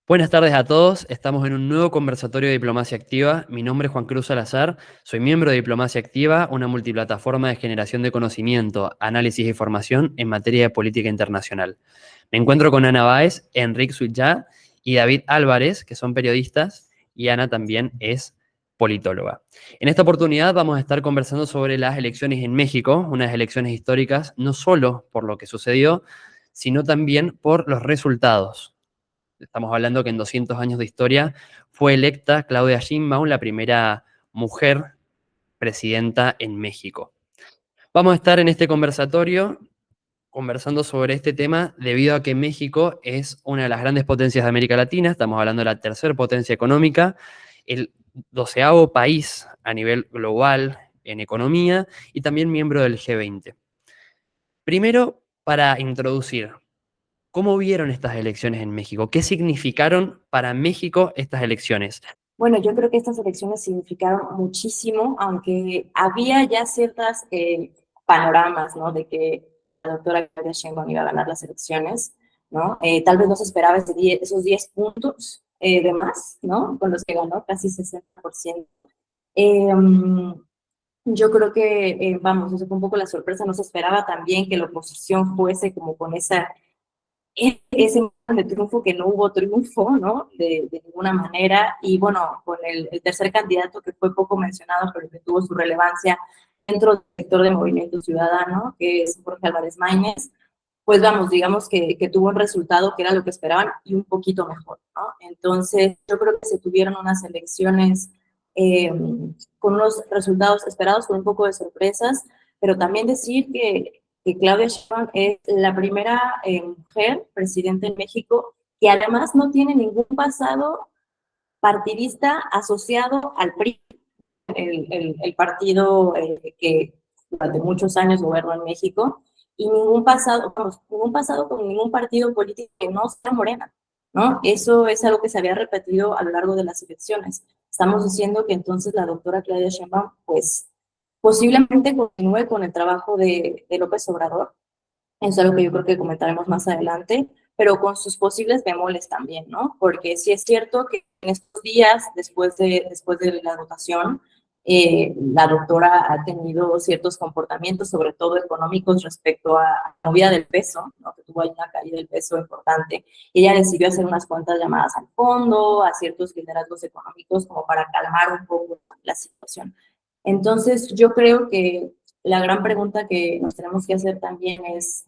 Buenas tardes a todos, estamos en un nuevo conversatorio de Diplomacia Activa. Mi nombre es Juan Cruz Salazar, soy miembro de Diplomacia Activa, una multiplataforma de generación de conocimiento, análisis y formación en materia de política internacional. Me encuentro con Ana Báez, Enrique Suillá y David Álvarez, que son periodistas, y Ana también es politóloga. En esta oportunidad vamos a estar conversando sobre las elecciones en México, unas elecciones históricas no solo por lo que sucedió, sino también por los resultados. Estamos hablando que en 200 años de historia fue electa Claudia Sheinbaum, la primera mujer presidenta en México. Vamos a estar en este conversatorio conversando sobre este tema debido a que México es una de las grandes potencias de América Latina, estamos hablando de la tercera potencia económica, el 12º país a nivel global en economía y también miembro del G20. Primero, para introducir, ¿cómo vieron estas elecciones en México? ¿Qué significaron para México estas elecciones? Bueno, yo creo que estas elecciones significaron muchísimo, aunque había ya ciertas panoramas, ¿no? De que la doctora Claudia Sheinbaum iba a ganar las elecciones, ¿no? Tal vez no se esperaba esos 10 puntos de más, ¿no? Con los que ganó casi 60%. Eh, yo creo que, vamos, eso fue un poco la sorpresa. No se esperaba también que la oposición fuese como con ese de triunfo, que no hubo triunfo, ¿no? De ninguna manera. Y bueno, con el tercer candidato, que fue poco mencionado, pero que tuvo su relevancia dentro del sector de Movimiento Ciudadano, que es Jorge Álvarez Maínez, pues vamos, digamos que tuvo un resultado que era lo que esperaban y un poquito mejor, ¿no? Entonces, yo creo que se tuvieron unas elecciones eh, con unos resultados esperados, con un poco de sorpresas, pero también decir que Claudia Sheinbaum es la primera mujer presidenta en México que además no tiene ningún pasado partidista asociado al PRI, el partido que durante muchos años gobernó en México, y ningún pasado con ningún partido político que no sea Morena, ¿no? Eso es algo que se había repetido a lo largo de las elecciones. Estamos diciendo que entonces la doctora Claudia Sheinbaum, pues, posiblemente continúe con el trabajo de López Obrador. Eso es algo que yo creo que comentaremos más adelante, pero con sus posibles bemoles también, ¿no? Porque sí es cierto que en estos días, después de la votación, la doctora ha tenido ciertos comportamientos, sobre todo económicos, respecto a la movida del peso, ¿no? Que tuvo ahí una caída del peso importante. Ella decidió hacer unas cuantas llamadas al fondo, a ciertos liderazgos económicos, como para calmar un poco la situación. Entonces, yo creo que la gran pregunta que nos tenemos que hacer también es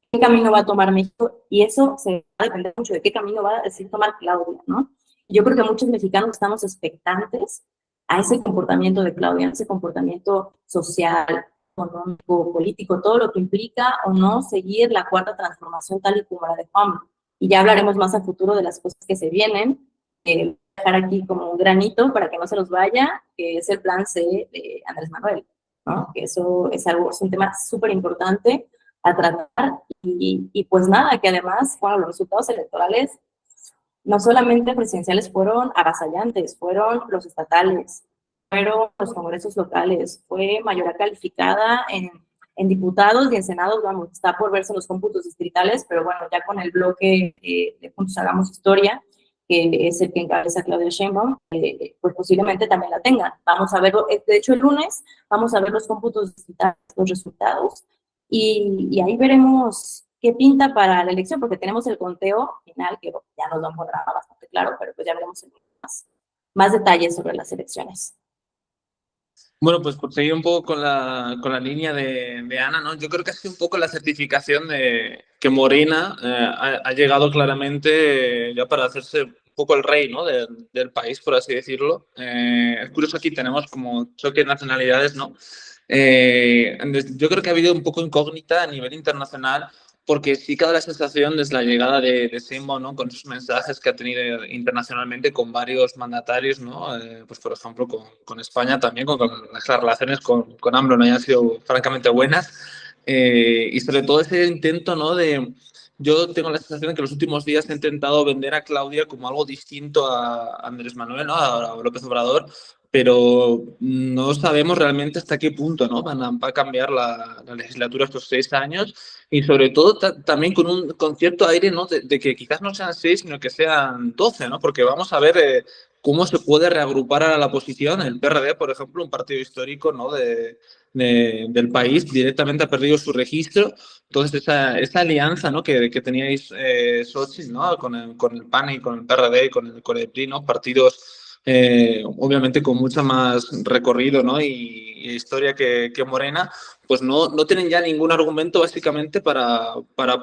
qué camino va a tomar México, y eso se va a depender mucho de qué camino va a decidir tomar Claudia, ¿no? Yo creo que muchos mexicanos estamos expectantes a ese comportamiento de Claudia, a ese comportamiento social, económico, político, todo lo que implica o no seguir la cuarta transformación tal y como la dejó AMLO. Y ya hablaremos más a futuro de las cosas que se vienen. Dejar aquí como un granito para que no se nos vaya, que es el plan C de Andrés Manuel, ¿no? Que eso es un tema súper importante a tratar. Y pues nada, que además, bueno, los resultados electorales no solamente presidenciales fueron avasallantes, fueron los estatales, fueron los congresos locales, fue mayoría calificada en diputados y en senados. Vamos, está por verse los cómputos distritales, pero bueno, ya con el bloque de Juntos Hagamos Historia, que es el que encabeza Claudia Sheinbaum, pues posiblemente también la tengan. Vamos a verlo, de hecho el lunes vamos a ver los cómputos distritales, los resultados, y ahí veremos qué pinta para la elección, porque tenemos el conteo final, que ya nos da un panorama bastante claro, pero pues ya veremos más detalles sobre las elecciones. Bueno, pues por seguir un poco con la línea de Ana, ¿no? Yo creo que ha sido un poco la certificación de que Morena ha llegado claramente ya para hacerse un poco el rey, ¿no? del país, por así decirlo. Es curioso, aquí tenemos como choque de nacionalidades, ¿no? Yo creo que ha habido un poco incógnita a nivel internacional, porque sí que da la sensación desde la llegada de Sheinbaum, ¿no? Con sus mensajes que ha tenido internacionalmente con varios mandatarios, ¿no? Pues por ejemplo con España también, con las relaciones con AMLO no hayan sido francamente buenas, y sobre todo ese intento, ¿no? Yo tengo la sensación de que los últimos días he intentado vender a Claudia como algo distinto a Andrés Manuel, ¿no? A López Obrador, pero no sabemos realmente hasta qué punto, ¿no? Va a cambiar la legislatura estos 6 años y sobre todo también con cierto aire, ¿no? De que quizás no sean 6, sino que sean 12, ¿no? Porque vamos a ver cómo se puede reagrupar a la oposición. El PRD, por ejemplo, un partido histórico, ¿no? Del país, directamente ha perdido su registro. Entonces, esa alianza, ¿no? que teníais, Xochitl, ¿no? Con el PAN y con el PRD y con el PRI, ¿no? Partidos obviamente con mucho más recorrido, ¿no? y historia que Morena, pues no tienen ya ningún argumento básicamente para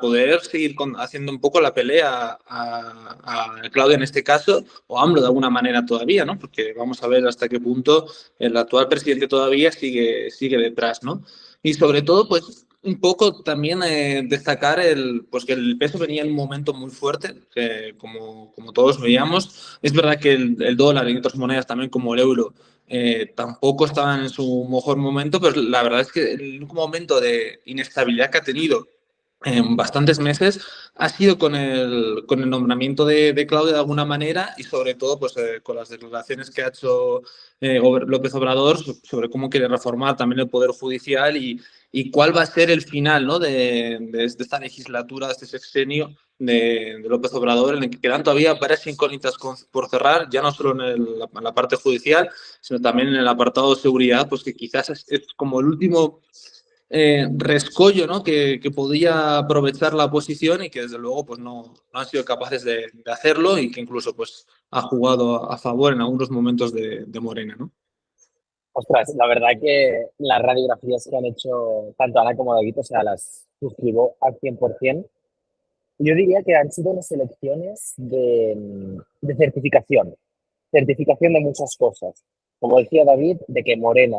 poder seguir haciendo un poco la pelea a Claudia en este caso, o a AMLO de alguna manera todavía, ¿no? Porque vamos a ver hasta qué punto el actual presidente todavía sigue detrás, ¿no? Y sobre todo, pues un poco también destacar pues que el peso venía en un momento muy fuerte, como todos veíamos. Es verdad que el dólar y otras monedas también como el euro tampoco estaban en su mejor momento, pero la verdad es que el único momento de inestabilidad que ha tenido en bastantes meses ha sido con el nombramiento de Claudia de alguna manera y sobre todo pues, con las declaraciones que ha hecho López Obrador sobre cómo quiere reformar también el Poder Judicial y cuál va a ser el final, ¿no? de esta legislatura, de este sexenio de López Obrador, en el que quedan todavía varias incógnitas por cerrar, ya no solo en la parte judicial, sino también en el apartado de seguridad, pues que quizás es como el último rescollo, ¿no? que podía aprovechar la oposición y que desde luego pues no han sido capaces de hacerlo y que incluso pues ha jugado a favor en algunos momentos de Morena, ¿no? Ostras, la verdad que las radiografías que han hecho tanto Ana como David, o sea, las suscribo al 100%. Yo diría que han sido unas elecciones de certificación, certificación de muchas cosas. Como decía David, de que Morena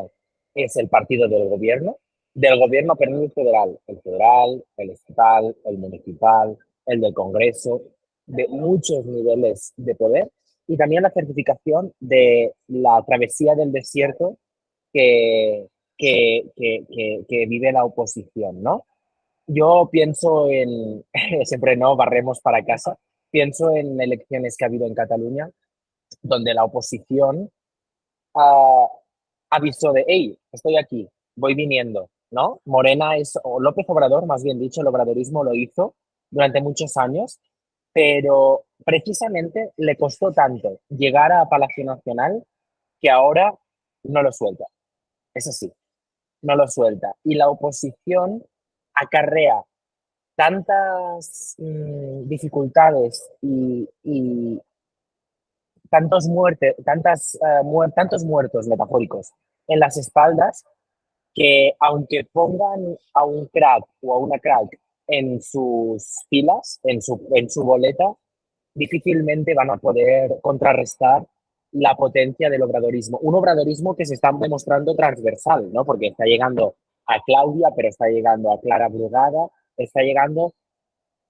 es el partido del gobierno pero no el federal, el estatal, el municipal, el del Congreso, de muchos niveles de poder, y también la certificación de la travesía del desierto que, que vive la oposición, ¿no? Yo pienso en, siempre no, barremos para casa, pienso en elecciones que ha habido en Cataluña, donde la oposición ah, avisó de, hey, estoy aquí, voy viniendo, ¿no? Morena es, o López Obrador, más bien dicho, el obradorismo lo hizo durante muchos años, pero precisamente le costó tanto llegar a Palacio Nacional que ahora no lo suelta. Es así, no lo suelta. Y la oposición acarrea tantas dificultades y tantos muertos metafóricos en las espaldas que aunque pongan a un crack o a una crack en sus filas, en su boleta, difícilmente van a poder contrarrestar la potencia del obradorismo. Un obradorismo que se está demostrando transversal, ¿no? Porque está llegando a Claudia, pero está llegando a Clara Brugada, está llegando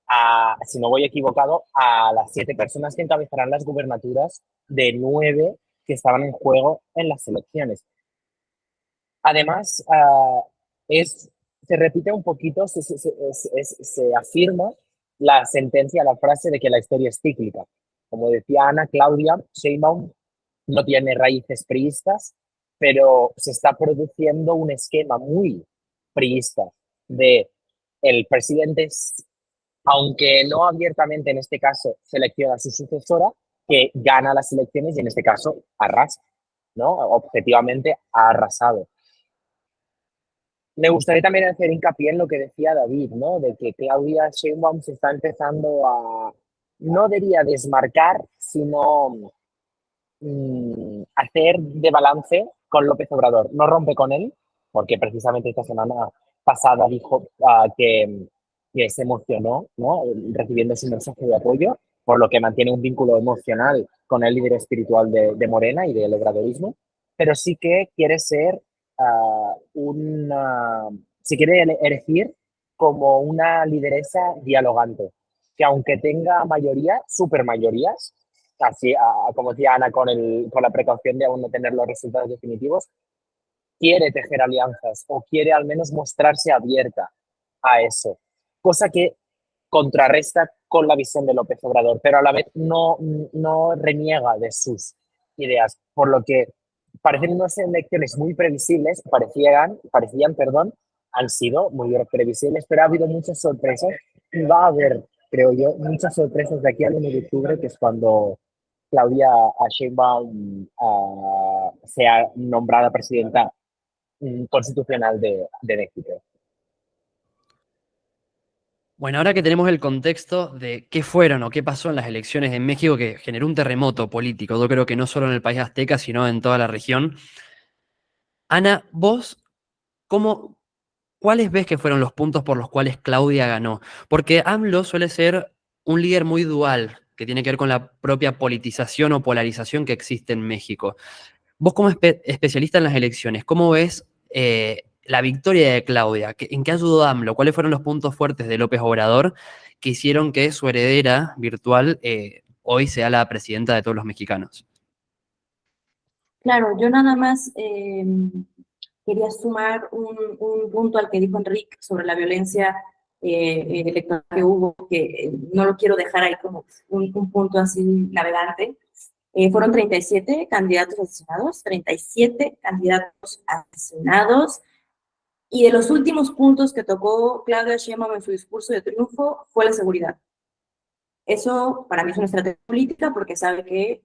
a, si no voy equivocado, a las 7 personas que encabezarán las gubernaturas de 9 que estaban en juego en las elecciones. Además, se repite un poquito, se afirma la sentencia, la frase de que la historia es cíclica. Como decía Ana, Claudia Sheinbaum no tiene raíces priistas, pero se está produciendo un esquema muy priista de el presidente, aunque no abiertamente en este caso selecciona a su sucesora, que gana las elecciones y en este caso arrasa, ¿no? Objetivamente ha arrasado. Me gustaría también hacer hincapié en lo que decía David, ¿no? De que Claudia Sheinbaum se está empezando a, no diría desmarcar, sino hacer de balance con López Obrador. No rompe con él, porque precisamente esta semana pasada dijo que se emocionó, ¿no? Recibiendo su mensaje de apoyo, por lo que mantiene un vínculo emocional con el líder espiritual de Morena y del obradorismo, pero sí que quiere ser se quiere elegir como una lideresa dialogante, que aunque tenga mayoría, supermayorías, así como decía Ana, con la precaución de aún no tener los resultados definitivos, quiere tejer alianzas o quiere al menos mostrarse abierta a eso, cosa que contrarresta con la visión de López Obrador, pero a la vez no reniega de sus ideas, por lo que parecen unas elecciones muy previsibles, perdón, han sido muy previsibles, pero ha habido muchas sorpresas y va a haber, creo yo, muchas sorpresas de aquí al 1 de octubre, que es cuando Claudia Sheinbaum sea nombrada presidenta constitucional de México. Bueno, ahora que tenemos el contexto de qué fueron o qué pasó en las elecciones en México que generó un terremoto político, yo creo que no solo en el país azteca, sino en toda la región. Ana, vos, ¿cómo, ¿cuáles ves que fueron los puntos por los cuales Claudia ganó? Porque AMLO suele ser un líder muy dual, que tiene que ver con la propia politización o polarización que existe en México. Vos como especialista en las elecciones, ¿cómo ves la victoria de Claudia? ¿En qué ayudó AMLO? ¿Cuáles fueron los puntos fuertes de López Obrador que hicieron que su heredera virtual hoy sea la presidenta de todos los mexicanos? Claro, yo nada más quería sumar un punto al que dijo Enrique sobre la violencia electoral que hubo, que no lo quiero dejar ahí como un punto así navegante. Fueron 37 candidatos asesinados, 37 candidatos asesinados, y de los últimos puntos que tocó Claudia Sheinbaum en su discurso de triunfo fue la seguridad. Eso para mí es una estrategia política porque sabe que,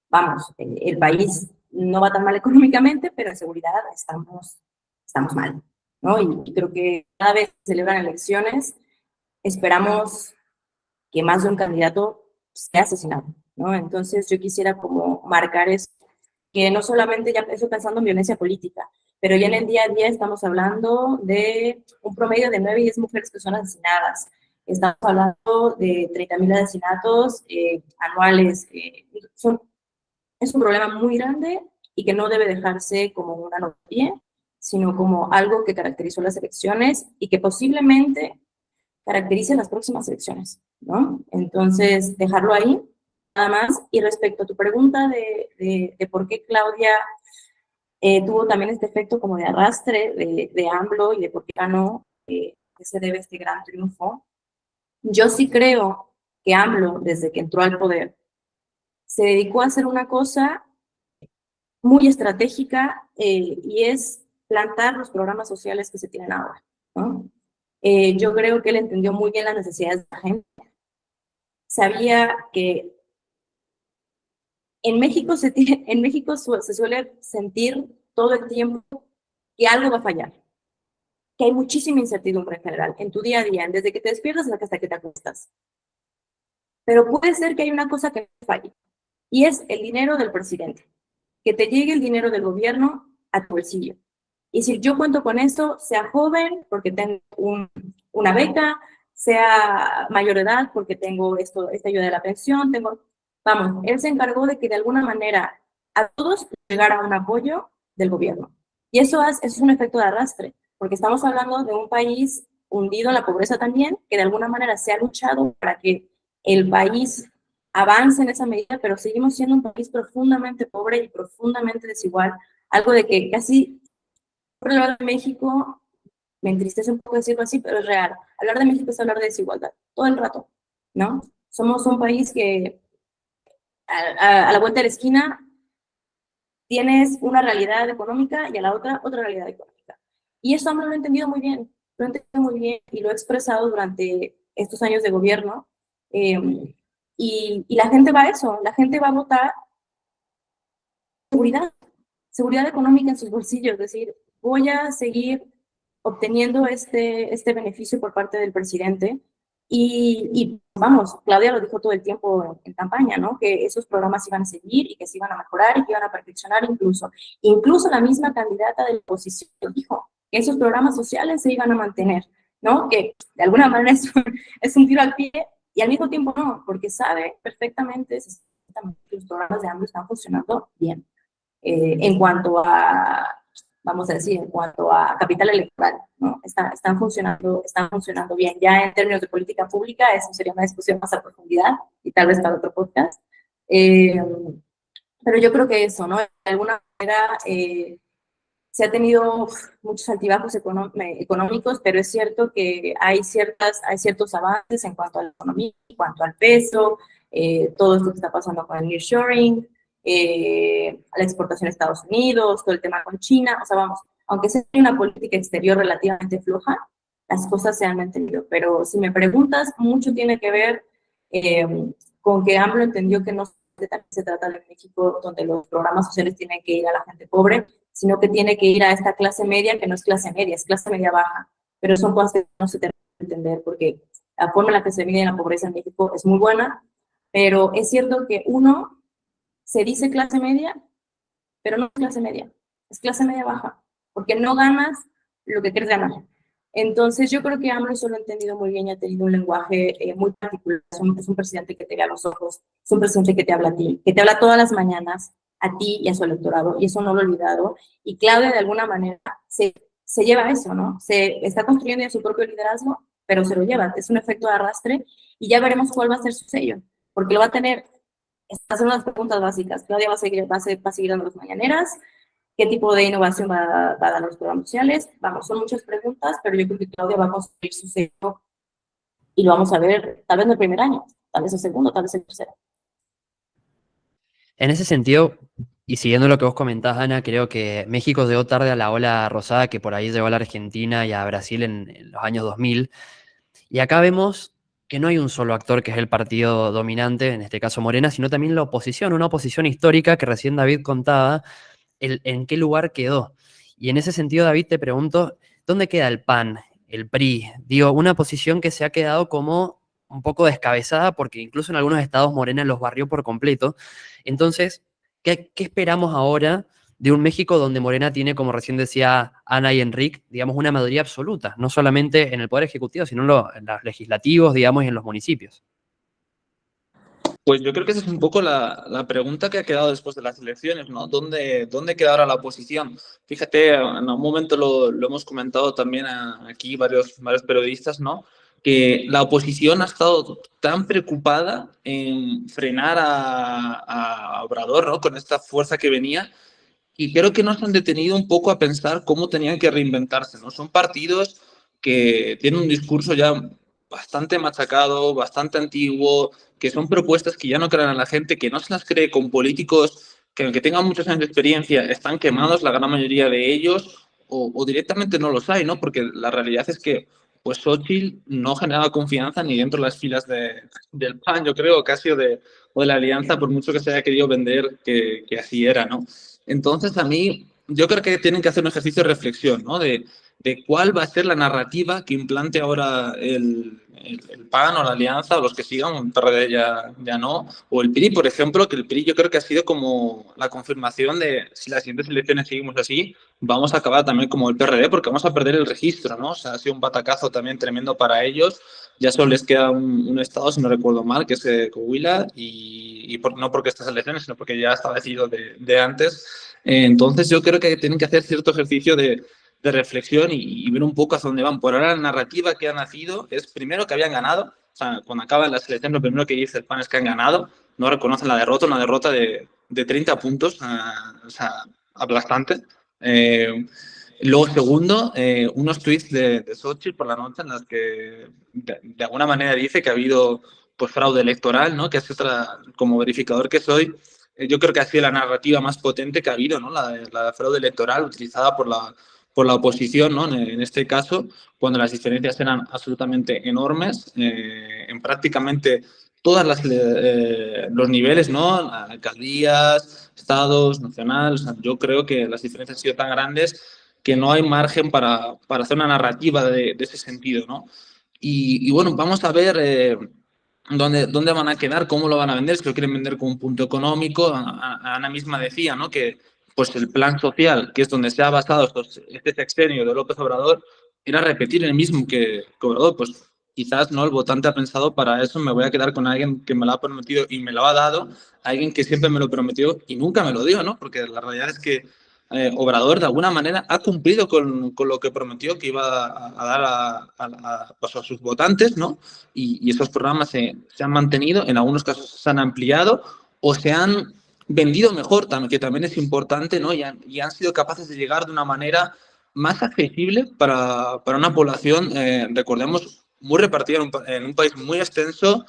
vamos, el país no va tan mal económicamente, pero en seguridad estamos mal, ¿no? Y creo que cada vez que se celebran elecciones, esperamos que más de un candidato sea asesinado, ¿no? Entonces yo quisiera como marcar eso, que no solamente ya estoy pensando en violencia política, pero ya en el día a día estamos hablando de un promedio de 9 y 10 mujeres que son asesinadas. Estamos hablando de 30,000 asesinatos anuales. Es un problema muy grande y que no debe dejarse como una noticia, sino como algo que caracterizó las elecciones y que posiblemente caracterice las próximas elecciones, ¿no? Entonces, dejarlo ahí, nada más. Y respecto a tu pregunta de por qué Claudia tuvo también este efecto como de arrastre de AMLO y de por qué ganó, que se debe este gran triunfo, yo sí creo que AMLO, desde que entró al poder, se dedicó a hacer una cosa muy estratégica y es plantar los programas sociales que se tienen ahora, ¿no? Yo creo que él entendió muy bien las necesidades de la gente. Sabía que en México se suele sentir todo el tiempo que algo va a fallar, que hay muchísima incertidumbre en general, en tu día a día, desde que te despiertas hasta que te acuestas. Pero puede ser que hay una cosa que no falle, y es el dinero del presidente, que te llegue el dinero del gobierno a tu bolsillo. Y si yo cuento con esto, sea joven porque tengo una beca, sea mayor de edad porque tengo esta ayuda de la pensión, vamos, él se encargó de que de alguna manera a todos llegara un apoyo del gobierno. Y eso es un efecto de arrastre, porque estamos hablando de un país hundido en la pobreza también, que de alguna manera se ha luchado para que el país avance en esa medida, pero seguimos siendo un país profundamente pobre y profundamente desigual, algo de que casi hablar de México, me entristece un poco decirlo así, pero es real. Hablar de México es hablar de desigualdad, todo el rato, ¿no? Somos un país que a la vuelta de la esquina tienes una realidad económica y a la otra realidad económica. Y eso lo he entendido muy bien, lo he entendido muy bien y lo he expresado durante estos años de gobierno. Y la gente va a eso, la gente va a votar seguridad económica en sus bolsillos, es decir, voy a seguir obteniendo este beneficio por parte del presidente. Y vamos, Claudia lo dijo todo el tiempo en campaña, ¿no? Que esos programas iban a seguir y que se iban a mejorar y que iban a perfeccionar incluso la misma candidata de la oposición dijo que esos programas sociales se iban a mantener, ¿no? Que de alguna manera es un tiro al pie y al mismo tiempo no, porque sabe perfectamente que los programas de AMLO están funcionando bien. En cuanto a, vamos a decir, en cuanto a capital electoral, ¿no? Están funcionando bien. Ya en términos de política pública, eso sería una discusión más a profundidad y tal vez para otro podcast. Pero yo creo que eso, ¿no? De alguna manera se ha tenido muchos altibajos económicos, pero es cierto que hay ciertos avances en cuanto a la economía, en cuanto al peso, todo esto que está pasando con el nearshoring, la exportación a Estados Unidos, todo el tema con China, o sea, vamos, aunque sea una política exterior relativamente floja, las cosas se han mantenido. Pero si me preguntas, mucho tiene que ver con que AMLO entendió que no se trata de México donde los programas sociales tienen que ir a la gente pobre, sino que tiene que ir a esta clase media, que no es clase media, es clase media baja. Pero son cosas que no se tienen que entender, porque la forma en la que se mide la pobreza en México es muy buena, pero es cierto que uno se dice clase media, pero no es clase media baja, porque no ganas lo que quieres ganar. Entonces yo creo que AMLO eso lo ha entendido muy bien y ha tenido un lenguaje muy particular. Es un presidente que te ve a los ojos, es un presidente que te habla a ti, que te habla todas las mañanas a ti y a su electorado, y eso no lo he olvidado. Y Claudia de alguna manera se lleva eso, ¿no? Se está construyendo ya su propio liderazgo, pero se lo lleva, es un efecto de arrastre, y ya veremos cuál va a ser su sello, porque lo va a tener. Estas son las preguntas básicas. Claudia va a seguir dando las mañaneras. ¿Qué tipo de innovación va a dar los programas sociales? Vamos, son muchas preguntas, pero yo creo que Claudia va a construir su sello y lo vamos a ver tal vez en el primer año, tal vez el segundo, tal vez el tercero. En ese sentido, y siguiendo lo que vos comentás, Ana, creo que México llegó tarde a la ola rosada que por ahí llegó a la Argentina y a Brasil en los años 2000. Y acá vemos que no hay un solo actor que es el partido dominante, en este caso Morena, sino también la oposición, una oposición histórica que recién David contaba en qué lugar quedó. Y en ese sentido, David, te pregunto, ¿dónde queda el PAN, el PRI? Digo, una posición que se ha quedado como un poco descabezada porque incluso en algunos estados Morena los barrió por completo. Entonces, ¿qué esperamos ahora de un México donde Morena tiene, como recién decía Ana y Enrique, digamos, una mayoría absoluta, no solamente en el Poder Ejecutivo, sino en los legislativos, digamos, y en los municipios? Pues yo creo que esa es un poco la pregunta que ha quedado después de las elecciones, ¿no? ¿Dónde queda ahora la oposición? Fíjate, en un momento lo hemos comentado también aquí varios periodistas, ¿no? Que la oposición ha estado tan preocupada en frenar a Obrador, ¿no? Con esta fuerza que venía, y creo que no se han detenido un poco a pensar cómo tenían que reinventarse, ¿no? Son partidos que tienen un discurso ya bastante machacado, bastante antiguo, que son propuestas que ya no crean a la gente, que no se las cree con políticos que aunque tengan muchos años de experiencia, están quemados la gran mayoría de ellos, o directamente no los hay, ¿no? Porque la realidad es que pues Xochitl no generaba confianza ni dentro de las filas del PAN, yo creo, casi o de la Alianza, por mucho que se haya querido vender que así era, ¿no? Entonces, a mí, yo creo que tienen que hacer un ejercicio de reflexión, ¿no? De cuál va a ser la narrativa que implante ahora el PAN o la Alianza o los que sigan, el PRD ya no, o el PRI, por ejemplo, que el PRI yo creo que ha sido como la confirmación de si las siguientes elecciones seguimos así, vamos a acabar también como el PRD porque vamos a perder el registro, ¿no? O sea, ha sido un batacazo también tremendo para ellos. Ya solo les queda un estado, si no recuerdo mal, que es Coahuila, no porque estas elecciones, sino porque ya estaba decidido de antes. Entonces yo creo que tienen que hacer cierto ejercicio de reflexión y ver un poco hacia dónde van. Por ahora la narrativa que ha nacido es primero que habían ganado, o sea, cuando acaban las elecciones lo primero que dice el PAN es que han ganado, no reconocen la derrota, una derrota de 30 puntos, o sea, aplastante. Luego, segundo, unos tweets de Xochitl por la noche en las que de alguna manera dice que ha habido pues, fraude electoral, ¿no? Que es otra, como verificador que soy, yo creo que ha sido la narrativa más potente que ha habido, ¿no? La de fraude electoral utilizada por la oposición, ¿no? En este caso, cuando las diferencias eran absolutamente enormes, en prácticamente todos los niveles, ¿no? Alcaldías, estados, nacional. O sea, yo creo que las diferencias han sido tan grandes que no hay margen para hacer una narrativa de ese sentido, ¿no? Y bueno, vamos a ver dónde van a quedar, cómo lo van a vender, si lo quieren vender como un punto económico. Ana misma decía, ¿no? Que pues el plan social, que es donde se ha basado este sexenio de López Obrador, era repetir el mismo que Obrador. Pues quizás no el votante ha pensado para eso, me voy a quedar con alguien que me lo ha prometido y me lo ha dado, alguien que siempre me lo prometió y nunca me lo dio, ¿no? Porque la realidad es que Obrador de alguna manera ha cumplido con lo que prometió que iba a dar pues, a sus votantes, ¿no? Y esos programas se han mantenido, en algunos casos se han ampliado o se han vendido mejor, que también es importante, ¿no? Y han sido capaces de llegar de una manera más accesible para una población, recordemos, muy repartida en un país muy extenso,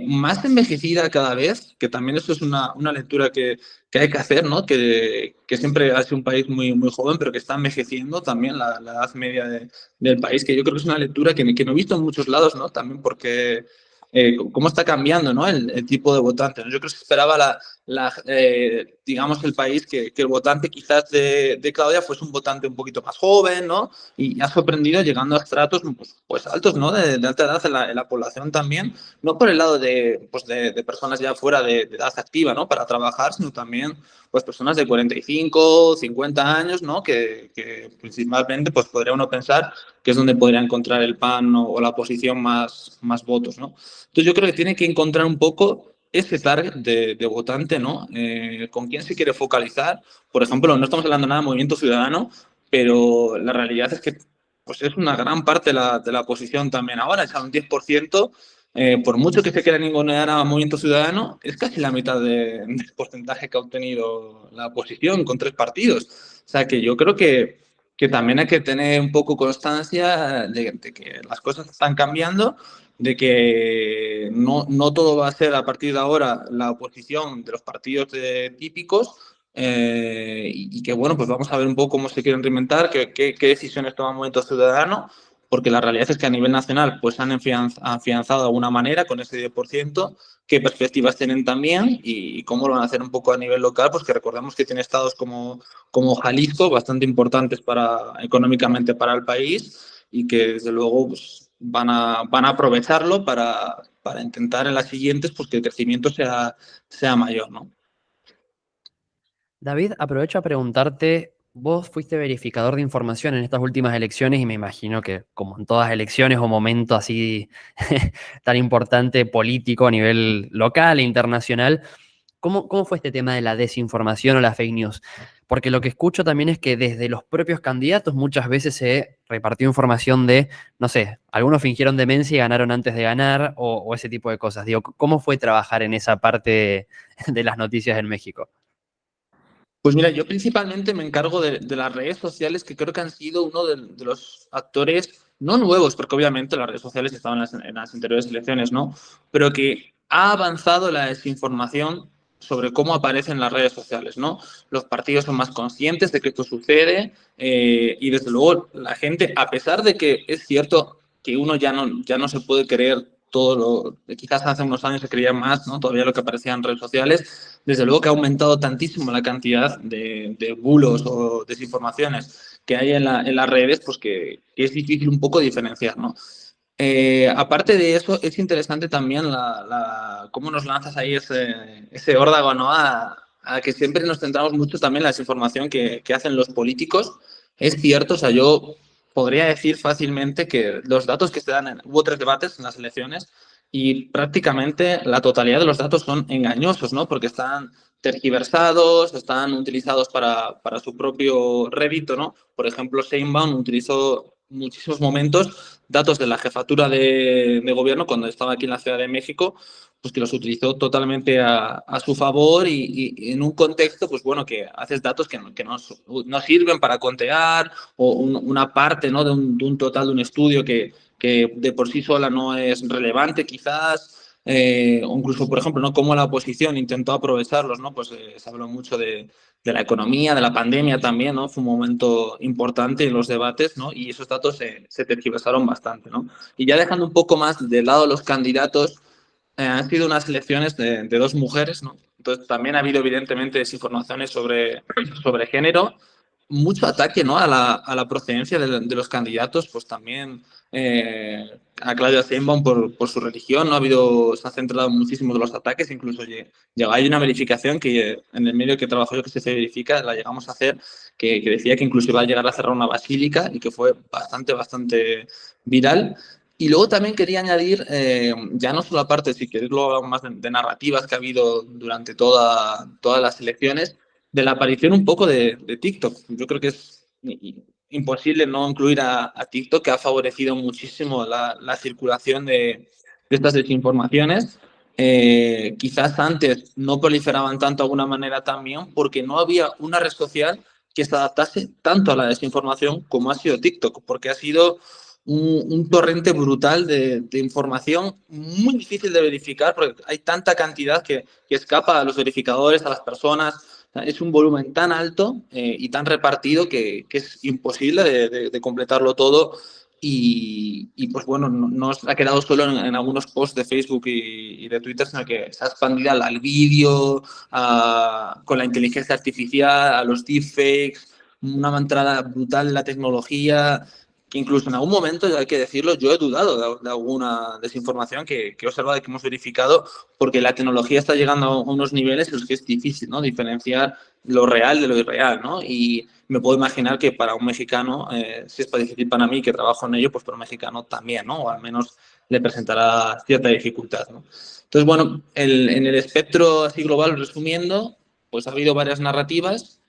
más envejecida cada vez, que también eso es una lectura que hay que hacer, ¿no? Que siempre ha sido un país muy, muy joven, pero que está envejeciendo también la edad media del país, que yo creo que es una lectura que no he visto en muchos lados, ¿no? También porque cómo está cambiando, ¿no? El tipo de votante, ¿no? Yo creo que se esperaba digamos, el país que el votante quizás de Claudia fuese un votante un poquito más joven, ¿no? Y ha sorprendido llegando a estratos pues altos, ¿no? De alta edad en la población también, no por el lado pues de personas ya fuera de edad activa, ¿no? Para trabajar, sino también pues personas de 45, 50 años, ¿no? Que principalmente pues podría uno pensar que es donde podría encontrar el PAN o la oposición más votos, ¿no? Entonces yo creo que tiene que encontrar un poco ese target de votante, ¿no? Con quién se quiere focalizar. Por ejemplo, no estamos hablando nada de movimiento ciudadano, pero la realidad es que pues es una gran parte de la oposición también ahora, es a un 10%, por mucho que se quiera ningunear a Movimiento Ciudadano, es casi la mitad del porcentaje que ha obtenido la oposición con 3 partidos. O sea que yo creo que también hay que tener un poco constancia de que las cosas están cambiando, de que no todo va a ser a partir de ahora la oposición de los partidos típicos, y que bueno, pues vamos a ver un poco cómo se quieren reinventar, qué decisiones toma Movimiento Ciudadano, porque la realidad es que a nivel nacional pues han afianzado de alguna manera con ese 10%, qué perspectivas tienen también y cómo lo van a hacer un poco a nivel local, pues que recordemos que tiene estados como Jalisco bastante importantes económicamente para el país y que desde luego pues, van a aprovecharlo para intentar en las siguientes pues que el crecimiento sea mayor, ¿no? David, aprovecho a preguntarte, vos fuiste verificador de información en estas últimas elecciones y me imagino que como en todas elecciones o momento así tan importante político a nivel local e internacional, ¿cómo fue este tema de la desinformación o la fake news? Porque lo que escucho también es que desde los propios candidatos muchas veces se repartió información de, no sé, algunos fingieron demencia y ganaron antes de ganar o ese tipo de cosas. Digo, ¿cómo fue trabajar en esa parte de las noticias en México? Pues mira, yo principalmente me encargo de las redes sociales, que creo que han sido uno de los actores, no nuevos, porque obviamente las redes sociales estaban en las anteriores elecciones, ¿no? Pero que ha avanzado la desinformación sobre cómo aparecen las redes sociales, ¿no? Los partidos son más conscientes de que esto sucede, y desde luego la gente, a pesar de que es cierto que uno ya no se puede creer todo quizás hace unos años se creía más, ¿no? Todavía lo que aparecía en redes sociales, desde luego que ha aumentado tantísimo la cantidad de bulos o desinformaciones que hay en las redes, pues que es difícil un poco diferenciar, ¿no? Aparte de eso, es interesante también cómo nos lanzas ahí ese órdago, ¿no? A que siempre nos centramos mucho también en la desinformación que hacen los políticos. Es cierto, o sea, yo podría decir fácilmente que los datos que se dan, hubo 3 debates en las elecciones y prácticamente la totalidad de los datos son engañosos, ¿no? Porque están tergiversados, están utilizados para su propio rédito, ¿no? Por ejemplo, Sheinbaum utilizó muchísimos momentos datos de la jefatura de gobierno cuando estaba aquí en la Ciudad de México, pues que los utilizó totalmente a su favor y en un contexto, pues bueno, que haces datos que no sirven para contear o una parte, ¿no? de un total de un estudio que de por sí sola no es relevante quizás. O incluso, por ejemplo, ¿no? Cómo la oposición intentó aprovecharlos, ¿no? Pues se habló mucho de la economía, de la pandemia también, ¿no? Fue un momento importante en los debates, ¿no? Y esos datos se tergiversaron bastante, ¿no? Y ya dejando un poco más de lado los candidatos, han sido unas elecciones de 2 mujeres, ¿no? Entonces también ha habido evidentemente desinformaciones sobre género, mucho ataque, ¿no? A la procedencia de los candidatos, pues también a Claudia Sheinbaum por su religión, ¿no? Se ha centrado muchísimo de los ataques, incluso hay una verificación que en el medio que trabajo yo que se verifica, la llegamos a hacer, que decía que incluso iba a llegar a cerrar una basílica y que fue bastante viral. Y luego también quería añadir, ya no solo aparte, si queréis luego hablamos más de narrativas que ha habido durante todas las elecciones, de la aparición un poco de TikTok. Yo creo que es imposible no incluir a TikTok, que ha favorecido muchísimo la circulación de estas desinformaciones. Quizás antes no proliferaban tanto de alguna manera también porque no había una red social que se adaptase tanto a la desinformación como ha sido TikTok, porque ha sido un torrente brutal de información muy difícil de verificar porque hay tanta cantidad que escapa a los verificadores, a las personas. O sea, es un volumen tan alto y tan repartido que es imposible de completarlo todo. Y pues bueno, no se ha quedado solo en algunos posts de Facebook y de Twitter, sino que se ha expandido al vídeo, con la inteligencia artificial, a los deepfakes, una entrada brutal en la tecnología, que incluso en algún momento, hay que decirlo, yo he dudado de alguna desinformación que he observado y que hemos verificado, porque la tecnología está llegando a unos niveles en los que es difícil, ¿no?, diferenciar lo real de lo irreal, ¿no? Y me puedo imaginar que para un mexicano, si es difícil para mí, que trabajo en ello, pues para un mexicano también, ¿no? O al menos le presentará cierta dificultad, ¿no? Entonces, bueno, en el espectro así global, resumiendo, pues ha habido varias narrativas.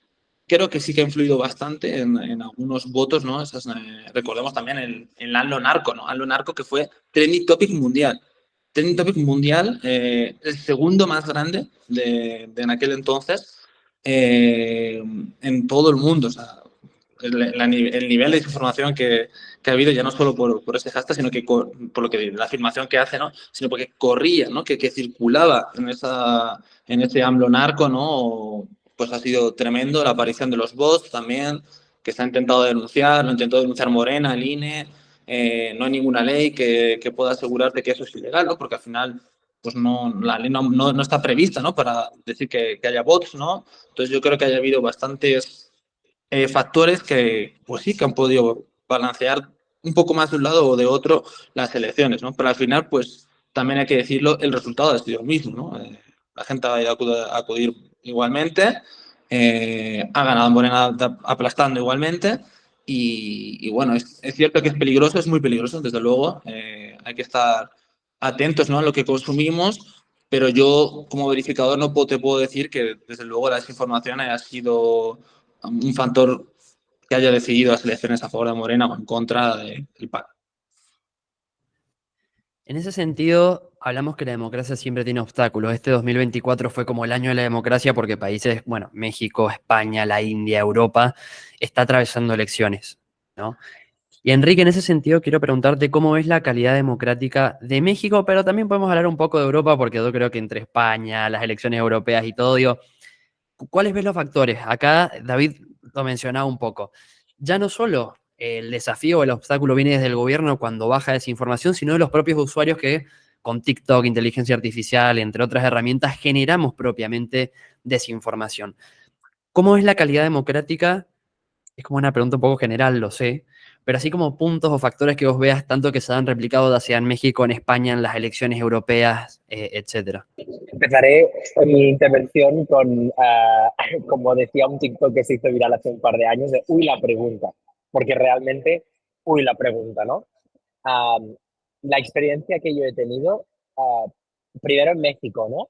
Creo que sí que ha influido bastante en algunos votos, ¿no? Esas, recordemos también el ANLO Narco, ¿no? ANLO Narco, que fue trending topic mundial. Trending topic mundial, el segundo más grande en aquel entonces, en todo el mundo. O sea, el nivel de desinformación que ha habido, ya no solo por ese hashtag, sino que por lo que la afirmación que hace, ¿no? Sino porque corría, ¿no? Que circulaba en ese AMLO narco, ¿no? Pues ha sido tremendo la aparición de los bots también, que se ha intentado denunciar, lo intentó denunciar Morena, el INE. No hay ninguna ley que pueda asegurarte que eso es ilegal, ¿no? Porque al final, pues no, la ley no está prevista, ¿no?, para decir que haya bots, ¿no? Entonces yo creo que haya habido bastantes factores que, pues sí, que han podido balancear un poco más de un lado o de otro las elecciones, ¿no? Pero al final, pues también hay que decirlo, el resultado ha sido el mismo, ¿no? La gente ha ido a acudir igualmente, ha ganado Morena aplastando igualmente y bueno, es cierto que es peligroso, es muy peligroso, desde luego, hay que estar atentos, ¿no?, a lo que consumimos, pero yo como verificador no te puedo decir que desde luego la desinformación haya sido un factor que haya decidido las elecciones a favor de Morena o en contra del PAN. En ese sentido, hablamos que la democracia siempre tiene obstáculos. Este 2024 fue como el año de la democracia porque países, bueno, México, España, la India, Europa, está atravesando elecciones, ¿no? Y Enrique, en ese sentido, quiero preguntarte cómo es la calidad democrática de México, pero también podemos hablar un poco de Europa, porque yo creo que entre España, las elecciones europeas y todo, digo, ¿cuáles ves los factores? Acá David lo mencionaba un poco. Ya no solo el desafío o el obstáculo viene desde el gobierno cuando baja desinformación, sino de los propios usuarios que con TikTok, inteligencia artificial, entre otras herramientas, generamos propiamente desinformación. ¿Cómo es la calidad democrática? Es como una pregunta un poco general, lo sé, pero así como puntos o factores que vos veas tanto que se han replicado ya sea en México, en España, en las elecciones europeas, etcétera. Empezaré mi intervención con, como decía un TikTok que se hizo viral hace un par de años, de uy, la pregunta, porque realmente, uy, la pregunta, ¿no? La experiencia que yo he tenido, primero en México, ¿no?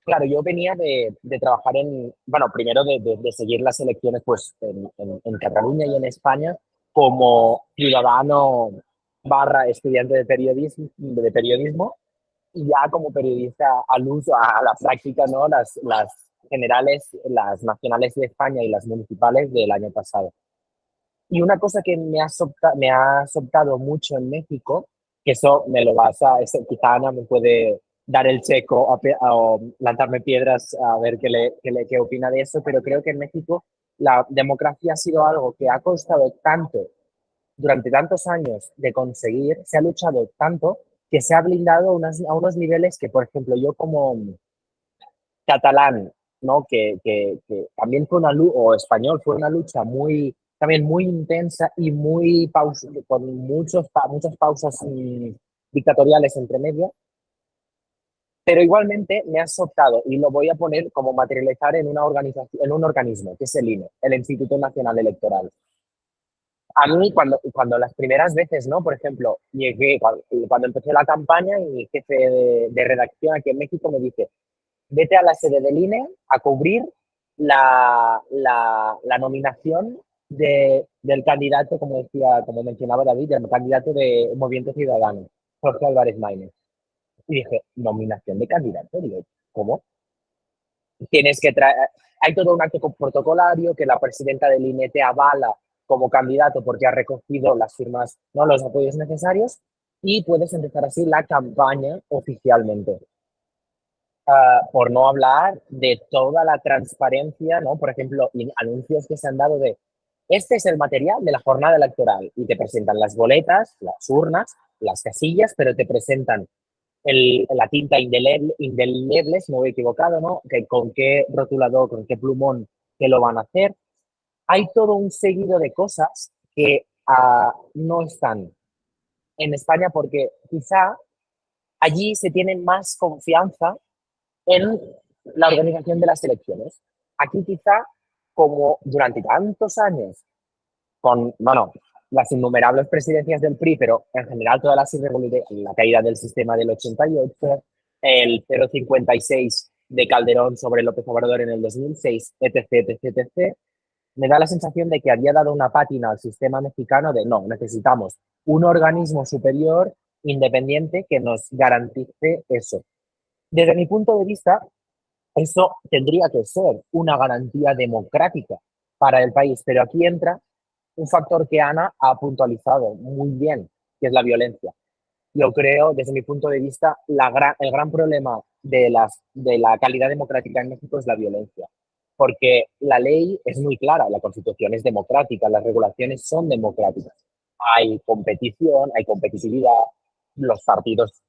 Claro, yo venía de trabajar bueno, primero de seguir las elecciones pues en Cataluña y en España como ciudadano barra estudiante de periodismo y ya como periodista al uso, a la práctica, ¿no? Las generales, las nacionales de España y las municipales del año pasado. Y una cosa que me ha soltado mucho en México, que eso me lo quizá Ana me puede dar el checo o lanzarme piedras a ver qué opina de eso, pero creo que en México la democracia ha sido algo que ha costado tanto durante tantos años de conseguir, se ha luchado tanto que se ha blindado a unos niveles que, por ejemplo, yo como catalán, ¿no? Que también fue o español, fue una lucha también muy intensa y con muchas pausas dictatoriales entre medio, pero igualmente me ha soltado y lo voy a poner como materializar en una organización, en un organismo, que es el INE, el Instituto Nacional Electoral. A mí, cuando las primeras veces, ¿no? Por ejemplo, llegué, cuando empecé la campaña y mi jefe de redacción aquí en México me dice, vete a la sede del INE a cubrir la nominación del candidato, como mencionaba David, del candidato de Movimiento Ciudadano, Jorge Álvarez Maínez. Y dije, nominación de candidato, digo, ¿cómo? Tienes que traer, hay todo un acto protocolario que la presidenta del INE te avala como candidato porque ha recogido las firmas, no los apoyos necesarios, y puedes empezar así la campaña oficialmente. Por no hablar de toda la transparencia, ¿no? Por ejemplo, anuncios que se han dado de este es el material de la jornada electoral y te presentan las boletas, las urnas, las casillas, pero te presentan la tinta indeleble, si no voy equivocado, ¿no? Que con qué rotulador, con qué plumón que lo van a hacer. Hay todo un seguido de cosas que no están en España porque quizá allí se tiene más confianza en la organización de las elecciones. Aquí quizá, como durante tantos años, con, bueno, las innumerables presidencias del PRI, pero en general todas las irregularidades, la caída del sistema del 88, el 0,56 de Calderón sobre López Obrador en el 2006, etc., etc., etc., me da la sensación de que había dado una pátina al sistema mexicano de no, necesitamos un organismo superior independiente que nos garantice eso. Desde mi punto de vista, eso tendría que ser una garantía democrática para el país, pero aquí entra un factor que Ana ha puntualizado muy bien, que es la violencia. Yo creo, desde mi punto de vista, el gran problema de la calidad democrática en México es la violencia, porque la ley es muy clara, la Constitución es democrática, las regulaciones son democráticas. Hay competición, hay competitividad, los partidos,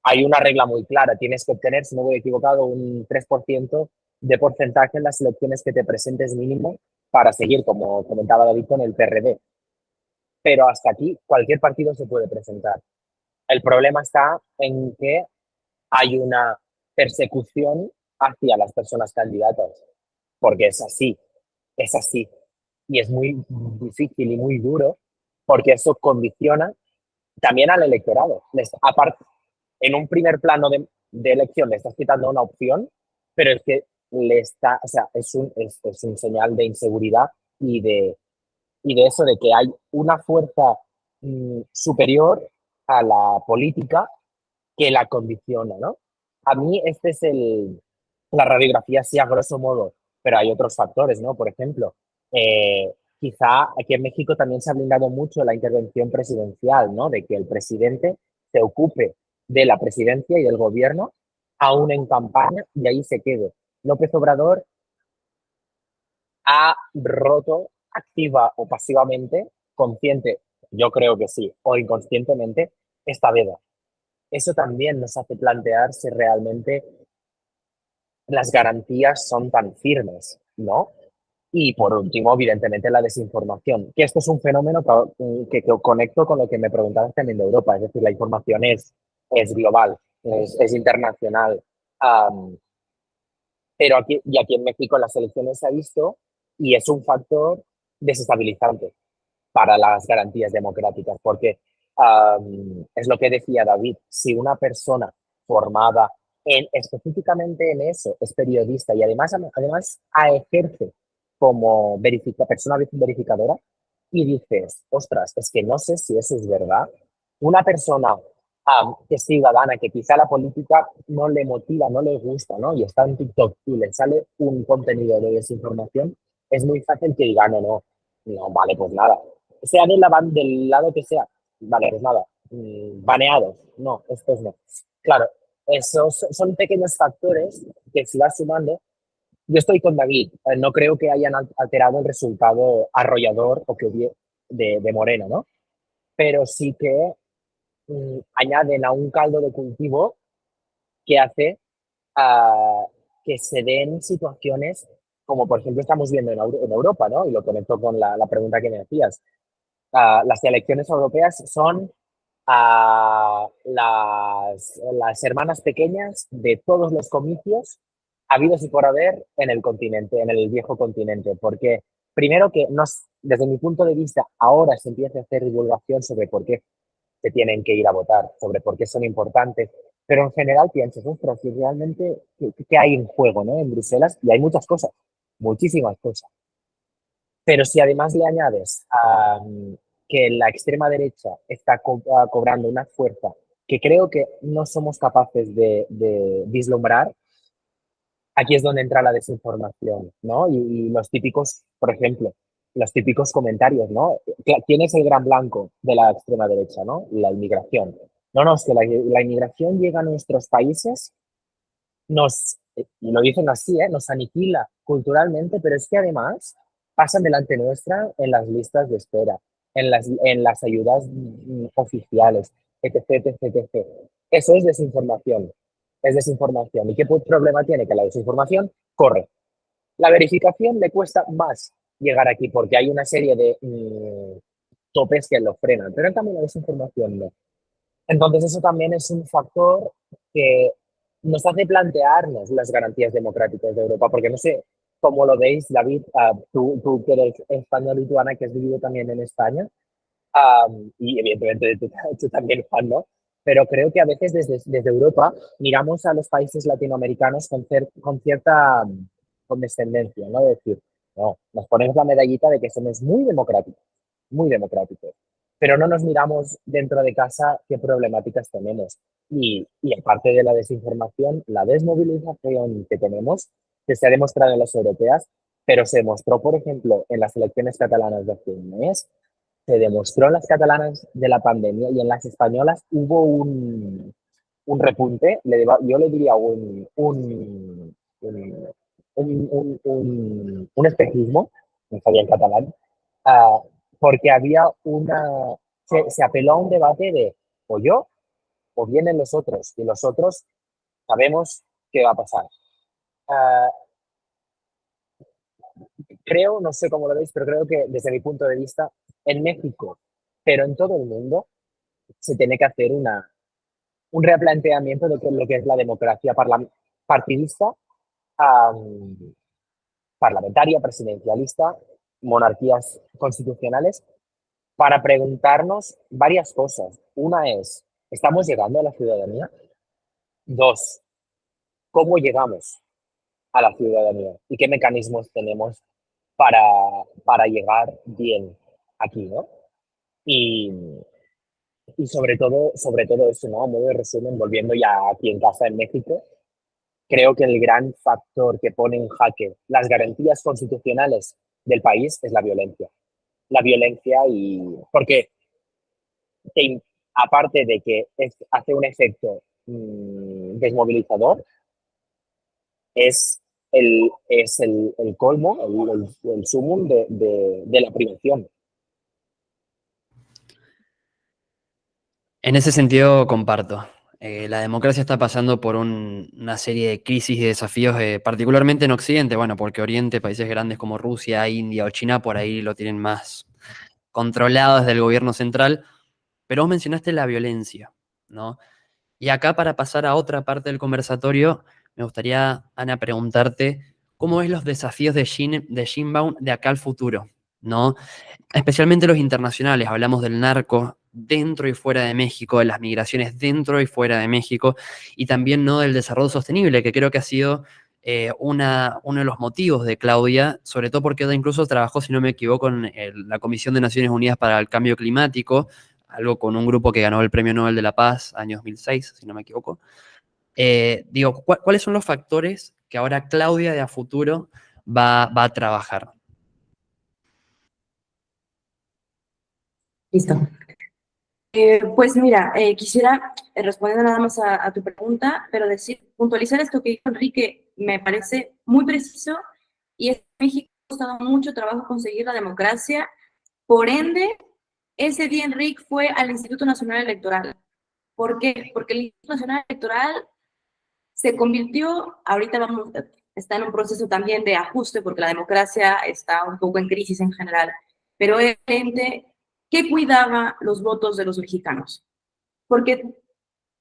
hay una regla muy clara, tienes que obtener, si no voy equivocado, un 3% de porcentaje en las elecciones que te presentes mínimo para seguir, como comentaba David, con el PRD. Pero hasta aquí cualquier partido se puede presentar. El problema está en que hay una persecución hacia las personas candidatas, porque es así. Y es muy difícil y muy duro, porque eso condiciona también al electorado. Aparte, en un primer plano de elección le estás quitando una opción, pero es que o sea, es un señal de inseguridad y de eso, de que hay una fuerza superior a la política que la condiciona, ¿no? A mí este es la radiografía así a grosso modo, pero hay otros factores, ¿no? Por ejemplo, quizá aquí en México también se ha blindado mucho la intervención presidencial, ¿no? De que el presidente se ocupe de la presidencia y del gobierno aún en campaña y ahí se quede. López Obrador ha roto activa o pasivamente, consciente, yo creo que sí, o inconscientemente, esta veda. Eso también nos hace plantear si realmente las garantías son tan firmes, ¿no? Y por último, evidentemente, la desinformación, que esto es un fenómeno que conecto con lo que me preguntabas también de Europa, es decir, la información es global, es internacional. Um, pero aquí en México en las elecciones se ha visto y es un factor desestabilizante para las garantías democráticas, porque es lo que decía David, si una persona formada específicamente en eso es periodista y además ejerce como persona verificadora y dices, ostras, es que no sé si eso es verdad, una persona que es ciudadana, que quizá la política no le motiva, no le gusta, ¿no? Y está en TikTok y le sale un contenido de desinformación, es muy fácil que diga, no, vale, pues nada. Sea del lado que sea, vale, pues nada, baneados, no, estos no. Claro, esos son pequeños factores que si vas sumando, yo estoy con David, no creo que hayan alterado el resultado arrollador o que hubiera de Moreno, ¿no? Pero sí que añaden a un caldo de cultivo que hace que se den situaciones como por ejemplo estamos viendo en Europa, ¿no? Y lo conecto con la pregunta que me hacías. Las elecciones europeas son las hermanas pequeñas de todos los comicios habidos y por haber en el continente, en el viejo continente, porque primero que desde mi punto de vista ahora se empieza a hacer divulgación sobre por qué se tienen que ir a votar, sobre por qué son importantes, pero en general piensas, ostras, si realmente, ¿qué hay en juego, ¿no? En Bruselas, y hay muchas cosas, muchísimas cosas. Pero si además le añades que la extrema derecha está cobrando una fuerza que creo que no somos capaces de vislumbrar, aquí es donde entra la desinformación, ¿no? Y los típicos, por ejemplo, los típicos comentarios, ¿no? ¿Quién es el gran blanco de la extrema derecha, ¿no? La inmigración. No, no, es que la inmigración llega a nuestros países, y lo dicen así, nos aniquila culturalmente, pero es que además pasan delante nuestra en las listas de espera, en las ayudas oficiales, etc, etc, etc. Eso es desinformación. ¿Y qué problema tiene? Que la desinformación corre. La verificación le cuesta más llegar aquí porque hay una serie de topes que lo frenan, pero en cambio la desinformación no. Entonces eso también es un factor que nos hace plantearnos las garantías democráticas de Europa, porque no sé cómo lo veis, David, tú que eres español y tú, Ana, que has vivido también en España, y evidentemente tú también, Juan, ¿no? Pero creo que a veces desde Europa miramos a los países latinoamericanos con cierta condescendencia, ¿no? Es decir, no, nos ponemos la medallita de que somos muy democráticos, pero no nos miramos dentro de casa qué problemáticas tenemos. Y aparte de la desinformación, la desmovilización que tenemos, que se ha demostrado en las europeas, pero se demostró, por ejemplo, en las elecciones catalanas de hace un mes, se demostró en las catalanas de la pandemia y en las españolas hubo un repunte, yo le diría un espejismo, no sabía en catalán, uh, porque había se apeló a un debate de o yo o vienen los otros, y los otros sabemos qué va a pasar. Uh, Creo, no sé cómo lo veis, pero creo que desde mi punto de vista, en México, pero en todo el mundo, se tiene que hacer un replanteamiento de lo que es la democracia partidista, um, parlamentaria, presidencialista, monarquías constitucionales, para preguntarnos varias cosas. Una es, ¿estamos llegando a la ciudadanía? Dos, ¿cómo llegamos a la ciudadanía? ¿Y qué mecanismos tenemos para, para llegar bien aquí, ¿no? Y, y sobre todo eso, ¿no? A modo de resumen, volviendo ya aquí en casa en México, creo que el gran factor que pone en jaque las garantías constitucionales del país es la violencia. La violencia porque aparte de que hace un efecto desmovilizador, es el colmo, el sumum de la privación. En ese sentido, comparto. La democracia está pasando por una serie de crisis y desafíos, particularmente en Occidente, bueno, porque Oriente, países grandes como Rusia, India o China, por ahí lo tienen más controlado desde el gobierno central, pero vos mencionaste la violencia, ¿no? Y acá para pasar a otra parte del conversatorio, me gustaría, Ana, preguntarte cómo ves los desafíos de Shinbaum de acá al futuro, ¿no? Especialmente los internacionales, hablamos del narco dentro y fuera de México, de las migraciones dentro y fuera de México, y también ¿no? del desarrollo sostenible, que creo que ha sido uno de los motivos de Claudia, sobre todo porque ella incluso trabajó, si no me equivoco, en la Comisión de Naciones Unidas para el Cambio Climático, algo con un grupo que ganó el Premio Nobel de la Paz, año 2006, si no me equivoco. ¿Cuáles son los factores que ahora Claudia de a futuro va a trabajar? Listo. Pues mira, quisiera responder nada más a tu pregunta, pero puntualizar esto que dijo Enrique, me parece muy preciso, y es que México ha costado mucho trabajo conseguir la democracia. Por ende, ese día Enrique fue al Instituto Nacional Electoral. ¿Por qué? Porque el Instituto Nacional Electoral se convirtió, está en un proceso también de ajuste, porque la democracia está un poco en crisis en general, pero es ente que cuidaba los votos de los mexicanos. Porque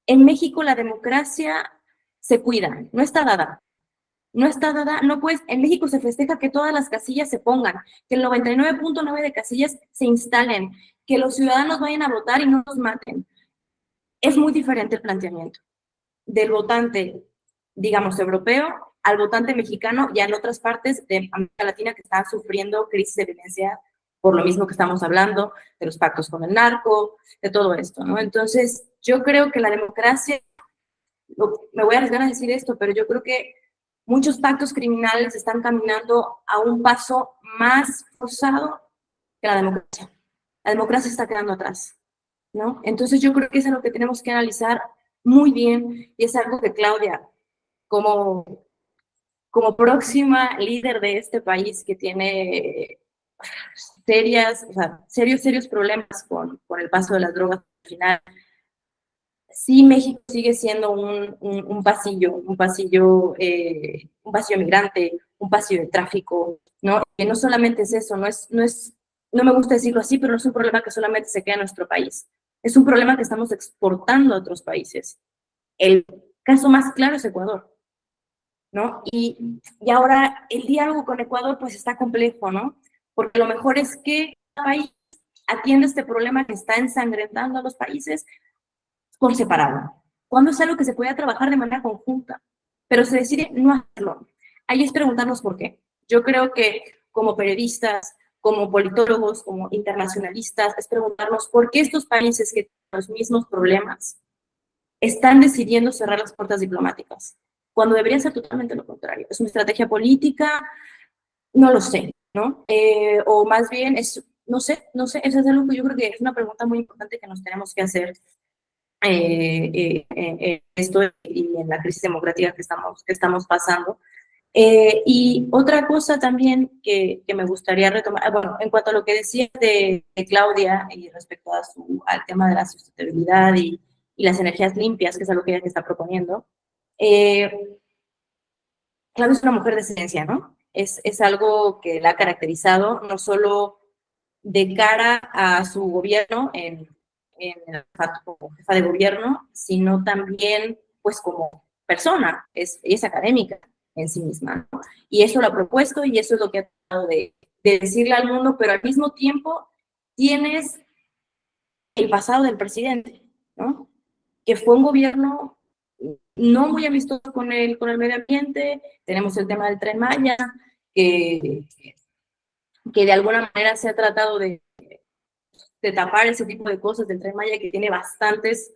en México la democracia se cuida, no está dada. No está dada, no puedes, en México se festeja que todas las casillas se pongan, que el 99.9 de casillas se instalen, que los ciudadanos vayan a votar y no los maten. Es muy diferente el planteamiento del votante, digamos, europeo al votante mexicano y en otras partes de América Latina que están sufriendo crisis de violencia por lo mismo que estamos hablando, de los pactos con el narco, de todo esto, ¿no? Entonces, yo creo que la democracia, me voy a arriesgar a decir esto, pero yo creo que muchos pactos criminales están caminando a un paso más forzado que la democracia. La democracia está quedando atrás, ¿no? Entonces yo creo que es algo que tenemos que analizar muy bien y es algo que Claudia, como próxima líder de este país que tiene serios problemas con el paso de las drogas al final, sí México sigue siendo un pasillo migrante, un pasillo de tráfico, ¿no? Que no solamente es eso, no me gusta decirlo así, pero no es un problema que solamente se queda en nuestro país. Es un problema que estamos exportando a otros países. El caso más claro es Ecuador, ¿no? Y ahora el diálogo con Ecuador pues está complejo, ¿no? Porque lo mejor es que cada país atiende este problema que está ensangrentando a los países por separado. Cuando es algo que se puede trabajar de manera conjunta, pero se decide no hacerlo. Ahí es preguntarnos por qué. Yo creo que como periodistas, como politólogos, como internacionalistas, es preguntarnos por qué estos países que tienen los mismos problemas están decidiendo cerrar las puertas diplomáticas, cuando debería ser totalmente lo contrario. ¿Es una estrategia política? No lo sé, ¿no? O más bien, no sé, eso es algo que yo creo que es una pregunta muy importante que nos tenemos que hacer esto y en la crisis democrática que estamos pasando. Y otra cosa también que me gustaría retomar, bueno, en cuanto a lo que decía de Claudia y respecto al tema de la sustentabilidad y las energías limpias, que es algo que ella que está proponiendo, Claudia es una mujer de ciencia, ¿no? Es algo que la ha caracterizado no solo de cara a su gobierno como jefa de gobierno, sino también pues como persona, es académica en sí misma, ¿no? Y eso lo ha propuesto y eso es lo que ha tratado de decirle al mundo, pero al mismo tiempo tienes el pasado del presidente, ¿no? Que fue un gobierno no muy amistoso con el medio ambiente, tenemos el tema del Tren Maya, que de alguna manera se ha tratado de tapar ese tipo de cosas del Tren Maya, que tiene bastantes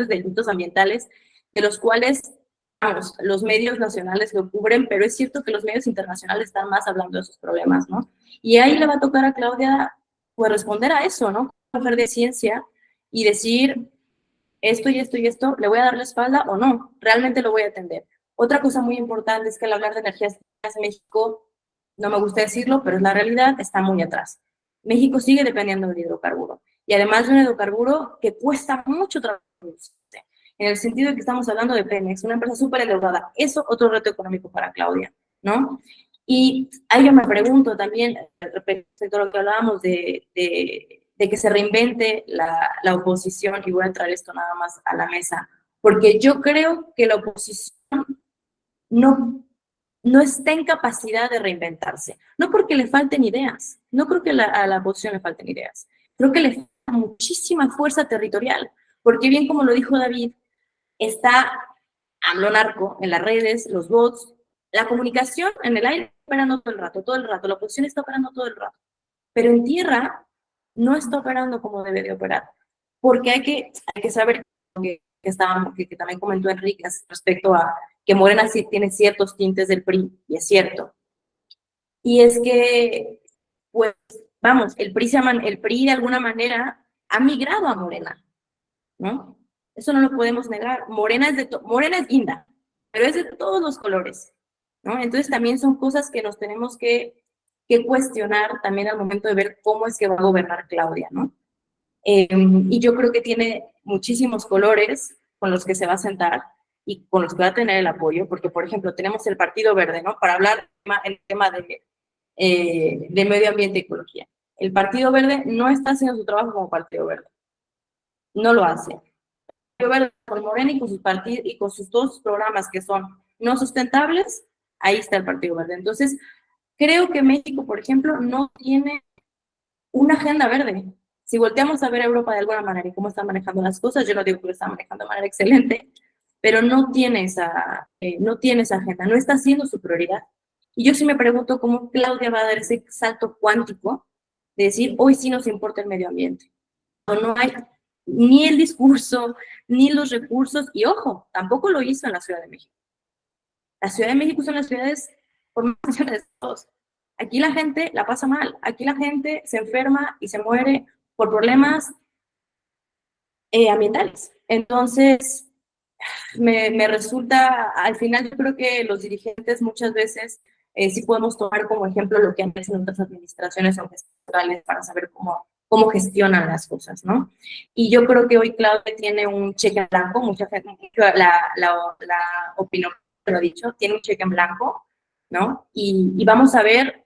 delitos ambientales, de los cuales, vamos, los medios nacionales lo cubren, pero es cierto que los medios internacionales están más hablando de esos problemas, ¿no? Y ahí le va a tocar a Claudia, pues, responder a eso, ¿no? Mujer de ciencia y decir esto y esto y esto, ¿le voy a dar la espalda o no? ¿Realmente lo voy a atender? Otra cosa muy importante es que al hablar de energías México, no me gusta decirlo, pero es la realidad, está muy atrás. México sigue dependiendo del hidrocarburo. Y además de un hidrocarburo que cuesta mucho trabajo, en el sentido de que estamos hablando de Pemex, una empresa súper endeudada. Eso otro reto económico para Claudia, ¿no? Y ahí yo me pregunto también, respecto a lo que hablábamos de que se reinvente la oposición, y voy a traer esto nada más a la mesa, porque yo creo que la oposición no está en capacidad de reinventarse. No porque le falten ideas, no creo que a la oposición le falten ideas, creo que le falta muchísima fuerza territorial, porque bien como lo dijo David, está AMLO narco en las redes, los bots, la comunicación en el aire operando todo el rato, la oposición está operando todo el rato, pero en tierra no está operando como debe de operar, porque hay que saber que también comentó Enrique respecto a que Morena sí tiene ciertos tintes del PRI, y es cierto. Y es que, pues, vamos, el PRI de alguna manera ha migrado a Morena, ¿no? Eso no lo podemos negar. Morena es guinda, pero es de todos los colores, ¿no? Entonces también son cosas que nos tenemos que cuestionar también al momento de ver cómo es que va a gobernar Claudia, ¿no? Y yo creo que tiene muchísimos colores con los que se va a sentar y con los que va a tener el apoyo, porque, por ejemplo, tenemos el Partido Verde, ¿no? Para hablar el tema de medio ambiente y ecología. El Partido Verde no está haciendo su trabajo como Partido Verde. No lo hace. El Partido Verde con Morena y con sus partidos y con todos sus programas que son no sustentables, ahí está el Partido Verde. Entonces, creo que México, por ejemplo, no tiene una agenda verde. Si volteamos a ver a Europa de alguna manera y cómo están manejando las cosas, yo no digo que lo están manejando de manera excelente, pero no tiene esa agenda, no está siendo su prioridad. Y yo sí me pregunto cómo Claudia va a dar ese salto cuántico de decir, hoy sí nos importa el medio ambiente. No hay ni el discurso, ni los recursos, y ojo, tampoco lo hizo en la Ciudad de México. La Ciudad de México son las ciudades por más de todos. Aquí la gente la pasa mal, aquí la gente se enferma y se muere por problemas ambientales. Entonces, me resulta, al final yo creo que los dirigentes muchas veces sí podemos tomar como ejemplo lo que han hecho en otras administraciones o gestionales para saber cómo gestionan las cosas, ¿no? Y yo creo que hoy Claudia tiene un cheque en blanco, mucha gente, la opinión que lo ha dicho, tiene un cheque en blanco, ¿no? Y vamos a ver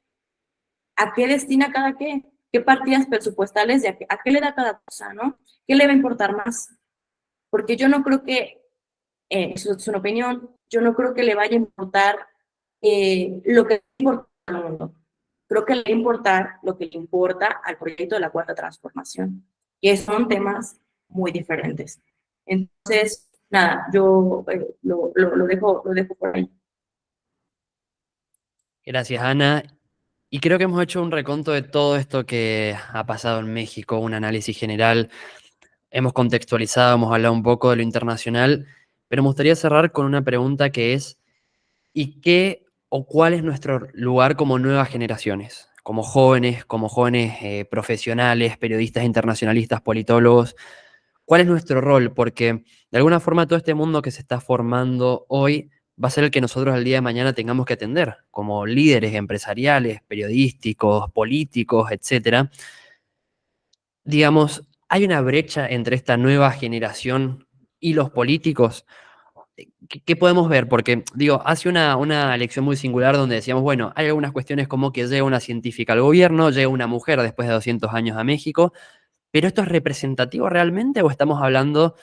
a qué destina cada qué partidas presupuestales, a qué le da cada cosa, ¿no? ¿Qué le va a importar más? Porque yo no creo que, eso es una opinión, yo no creo que le vaya a importar lo que le importa al mundo. Creo que le va a importar lo que le importa al proyecto de la Cuarta Transformación, que son temas muy diferentes. Entonces, nada, yo lo dejo por ahí. Gracias, Ana. Y creo que hemos hecho un reconto de todo esto que ha pasado en México, un análisis general. Hemos contextualizado, hemos hablado un poco de lo internacional, pero me gustaría cerrar con una pregunta que es, ¿y qué o cuál es nuestro lugar como nuevas generaciones? Como jóvenes profesionales, periodistas internacionalistas, politólogos. ¿Cuál es nuestro rol? Porque de alguna forma todo este mundo que se está formando hoy va a ser el que nosotros al día de mañana tengamos que atender, como líderes empresariales, periodísticos, políticos, etcétera. Digamos, hay una brecha entre esta nueva generación y los políticos. ¿Qué podemos ver? Porque, digo, hace una lección muy singular donde decíamos, bueno, hay algunas cuestiones como que llega una científica al gobierno, llega una mujer después de 200 años a México, pero ¿esto es representativo realmente o estamos hablando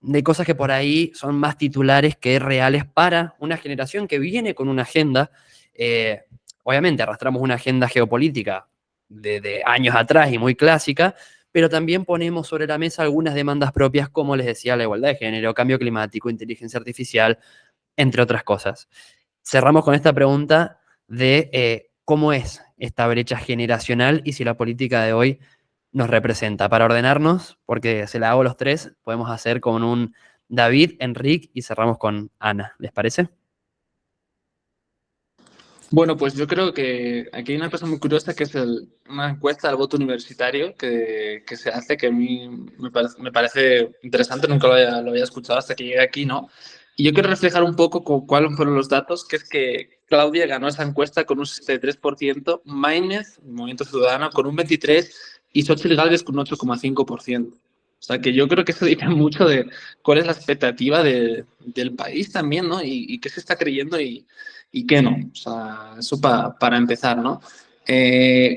de cosas que por ahí son más titulares que reales para una generación que viene con una agenda? Eh, Obviamente arrastramos una agenda geopolítica de años atrás y muy clásica, pero también ponemos sobre la mesa algunas demandas propias, como les decía, la igualdad de género, cambio climático, inteligencia artificial, entre otras cosas. Cerramos con esta pregunta de cómo es esta brecha generacional y si la política de hoy nos representa. Para ordenarnos, porque se la hago a los tres, podemos hacer con un David, Enrique y cerramos con Ana. ¿Les parece? Bueno, pues yo creo que aquí hay una cosa muy curiosa que es una encuesta del voto universitario que se hace, que a mí me parece interesante, nunca lo había escuchado hasta que llegué aquí, ¿no? Y yo quiero reflejar un poco cuáles fueron los datos, que es que Claudia ganó esa encuesta con un 63%, Maínez, Movimiento Ciudadano, con un 23% y Xochitl Gálvez con un 8,5%. O sea, que yo creo que eso dice mucho de cuál es la expectativa del país también, ¿no? Y qué se está creyendo y qué no. O sea, eso para empezar, ¿no?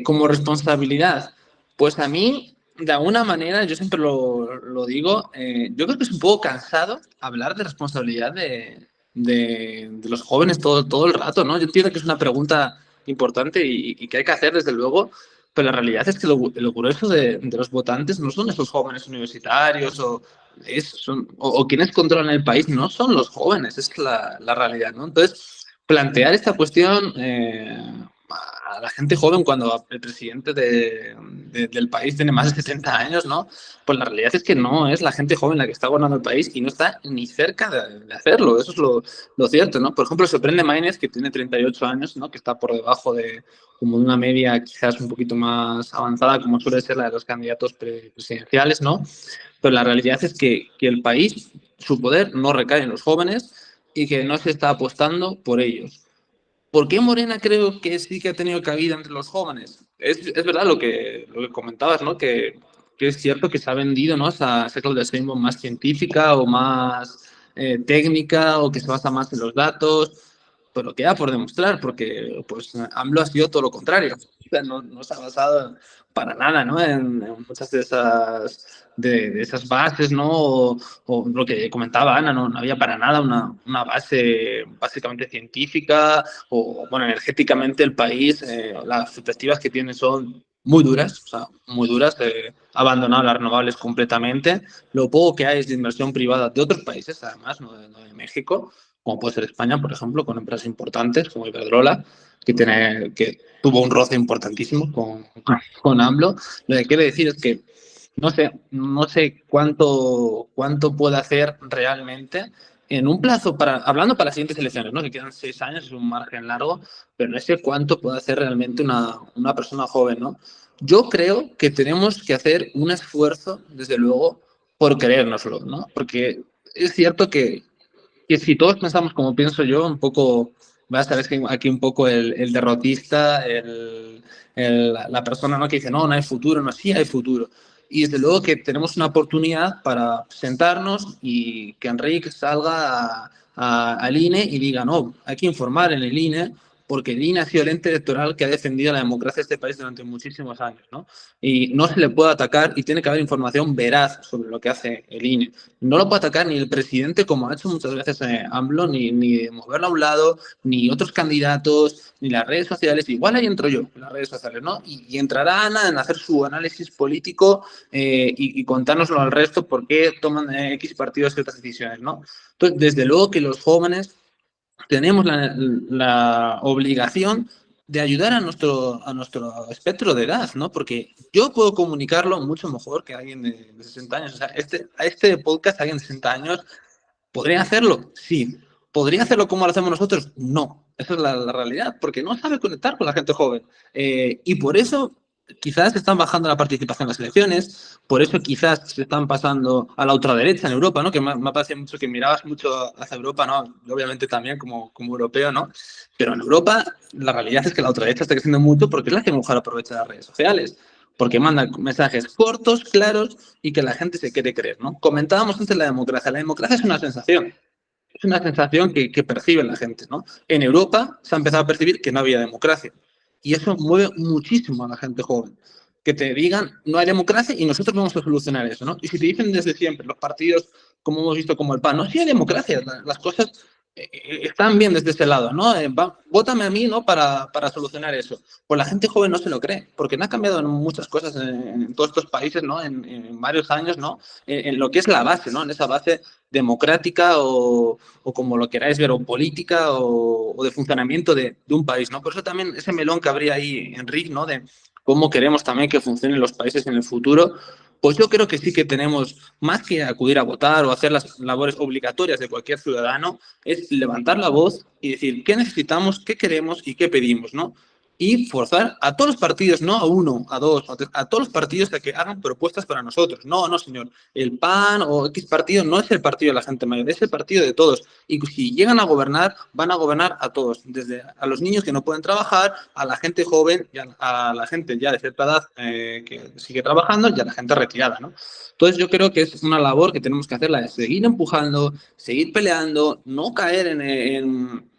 Como responsabilidad, pues a mí, de alguna manera, yo siempre lo digo, yo creo que es un poco cansado hablar de responsabilidad de los jóvenes todo el rato, ¿no? Yo entiendo que es una pregunta importante y que hay que hacer, desde luego, pero la realidad es que lo grueso de los votantes no son esos jóvenes universitarios o quienes controlan el país, no son los jóvenes, es la realidad, ¿no? Entonces, plantear esta cuestión a la gente joven cuando el presidente del país tiene más de 70 años, ¿no? Pues la realidad es que no es la gente joven la que está gobernando el país y no está ni cerca de hacerlo. Eso es lo cierto, ¿no? Por ejemplo, sorprende Maínez, que tiene 38 años, ¿no? Que está por debajo de como de una media quizás un poquito más avanzada, como suele ser la de los candidatos presidenciales, ¿no? Pero la realidad es que el país, su poder no recae en los jóvenes y que no se está apostando por ellos. ¿Por qué Morena creo que sí que ha tenido cabida entre los jóvenes? Es verdad lo que comentabas, ¿no? Que es cierto que se ha vendido, ¿no? Esa Claudia Sheinbaum más científica o más técnica o que se basa más en los datos, pero queda por demostrar porque pues AMLO ha sido todo lo contrario. O sea, no se ha basado para nada, ¿no? En muchas de esas bases, ¿no? O lo que comentaba Ana, no había para nada una base básicamente científica o, bueno, energéticamente el país, las perspectivas que tiene son muy duras, o sea, muy duras, ha abandonado las renovables completamente. Lo poco que hay es de inversión privada de otros países, además, no de México, como puede ser España, por ejemplo, con empresas importantes como Iberdrola, que tuvo un roce importantísimo con AMLO. Lo que quiere decir es que no sé cuánto puede hacer realmente en un plazo, hablando para las siguientes elecciones, ¿no? Que quedan 6 años, es un margen largo, pero no sé cuánto puede hacer realmente una persona joven, ¿no? Yo creo que tenemos que hacer un esfuerzo, desde luego, por creérnoslo, ¿no? Porque es cierto que si todos pensamos como pienso yo, un poco, vas a ver que aquí un poco el derrotista, la persona, ¿no? Que dice, no, no hay futuro, no, sí hay futuro. Y desde luego que tenemos una oportunidad para sentarnos y que Enrique salga al INE y diga, no, hay que informar en el INE porque el INE ha sido el ente electoral que ha defendido la democracia de este país durante muchísimos años, ¿no? Y no se le puede atacar y tiene que haber información veraz sobre lo que hace el INE. No lo puede atacar ni el presidente, como ha hecho muchas veces AMLO, ni moverlo a un lado, ni otros candidatos, ni las redes sociales. Igual ahí entro yo, en las redes sociales, ¿no? Y entrará Ana en hacer su análisis político y contárnoslo al resto por qué toman X partidos ciertas decisiones, ¿no? Entonces, desde luego que los jóvenes tenemos la obligación de ayudar a nuestro espectro de edad, ¿no? Porque yo puedo comunicarlo mucho mejor que alguien de 60 años. O sea, a este podcast alguien de 60 años podría hacerlo, sí. ¿Podría hacerlo como lo hacemos nosotros? No. Esa es la realidad, porque no sabe conectar con la gente joven. Y por eso quizás están bajando la participación en las elecciones, por eso quizás se están pasando a la ultraderecha en Europa, ¿no? Que me parece mucho que mirabas mucho hacia Europa, ¿no? Yo obviamente también como europeo, ¿no? Pero en Europa la realidad es que la ultraderecha está creciendo mucho porque es la que mejor aprovecha las redes sociales, porque manda mensajes cortos, claros y que la gente se quiere creer, ¿no? Comentábamos antes la democracia. La democracia es una sensación que percibe la gente, ¿no? En Europa se ha empezado a percibir que no había democracia y eso mueve muchísimo a la gente joven. Que te digan no hay democracia y nosotros vamos a solucionar eso, ¿no? Y si te dicen desde siempre los partidos, como hemos visto, como el PAN, no, sí hay democracia, las cosas están bien desde ese lado, ¿no? Vótame a mí, ¿no? Para solucionar eso. Pues la gente joven no se lo cree, porque no ha cambiado en muchas cosas en todos estos países, ¿no? En varios años, ¿no? En lo que es la base, ¿no? En esa base democrática o como lo queráis ver, o política o de funcionamiento de un país, ¿no? Por eso también ese melón que habría ahí, Enrique, ¿no? De cómo queremos también que funcionen los países en el futuro, pues yo creo que sí que tenemos, más que acudir a votar o hacer las labores obligatorias de cualquier ciudadano, es levantar la voz y decir qué necesitamos, qué queremos y qué pedimos, ¿no? Y forzar a todos los partidos, no a uno, a dos, a todos los partidos a que hagan propuestas para nosotros. No, no, señor. El PAN o X partido no es el partido de la gente mayor, es el partido de todos. Y si llegan a gobernar, van a gobernar a todos, desde a los niños que no pueden trabajar, a la gente joven, a la gente ya de cierta edad que sigue trabajando y a la gente retirada, ¿no? Entonces yo creo que es una labor que tenemos que hacer, la de seguir empujando, seguir peleando, no caer en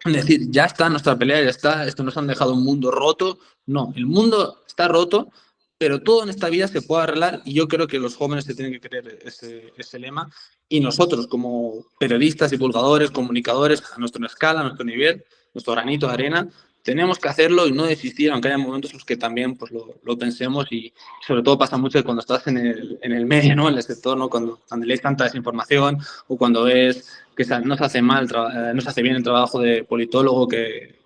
decir, ya está, nuestra pelea ya está, esto nos han dejado un mundo roto. No, el mundo está roto, pero todo en esta vida se puede arreglar y yo creo que los jóvenes se tienen que creer ese lema y nosotros como periodistas, divulgadores, comunicadores, a nuestra escala, a nuestro nivel, nuestro granito de arena, tenemos que hacerlo y no desistir, aunque haya momentos en los que también pues, lo pensemos y sobre todo pasa mucho cuando estás en el medio, ¿no? En el sector, ¿no? Cuando lees tanta desinformación o cuando ves que no se hace no se hace bien el trabajo de politólogo que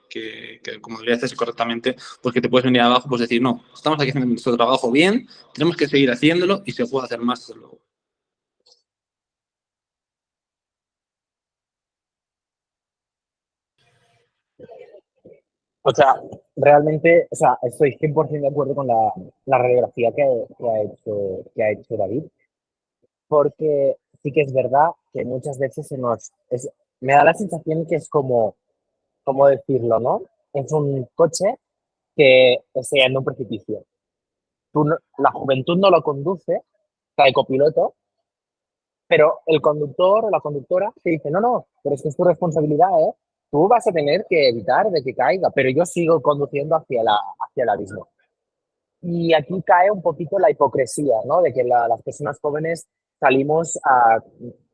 como debería hacerse correctamente, pues que te puedes venir abajo, pues decir, no, estamos aquí haciendo nuestro trabajo bien, tenemos que seguir haciéndolo y se puede hacer más desde luego. O sea, realmente, o sea, estoy 100% de acuerdo con la radiografía que ha hecho David, porque sí que es verdad que muchas veces me da la sensación que es como, ¿cómo decirlo, no? Es un coche que está en un precipicio. La juventud no lo conduce, está de copiloto, pero el conductor o la conductora te dice, no, no, pero es que es tu responsabilidad, ¿eh? Tú vas a tener que evitar de que caiga, pero yo sigo conduciendo hacia el abismo. Y aquí cae un poquito la hipocresía, ¿no? De que las personas jóvenes salimos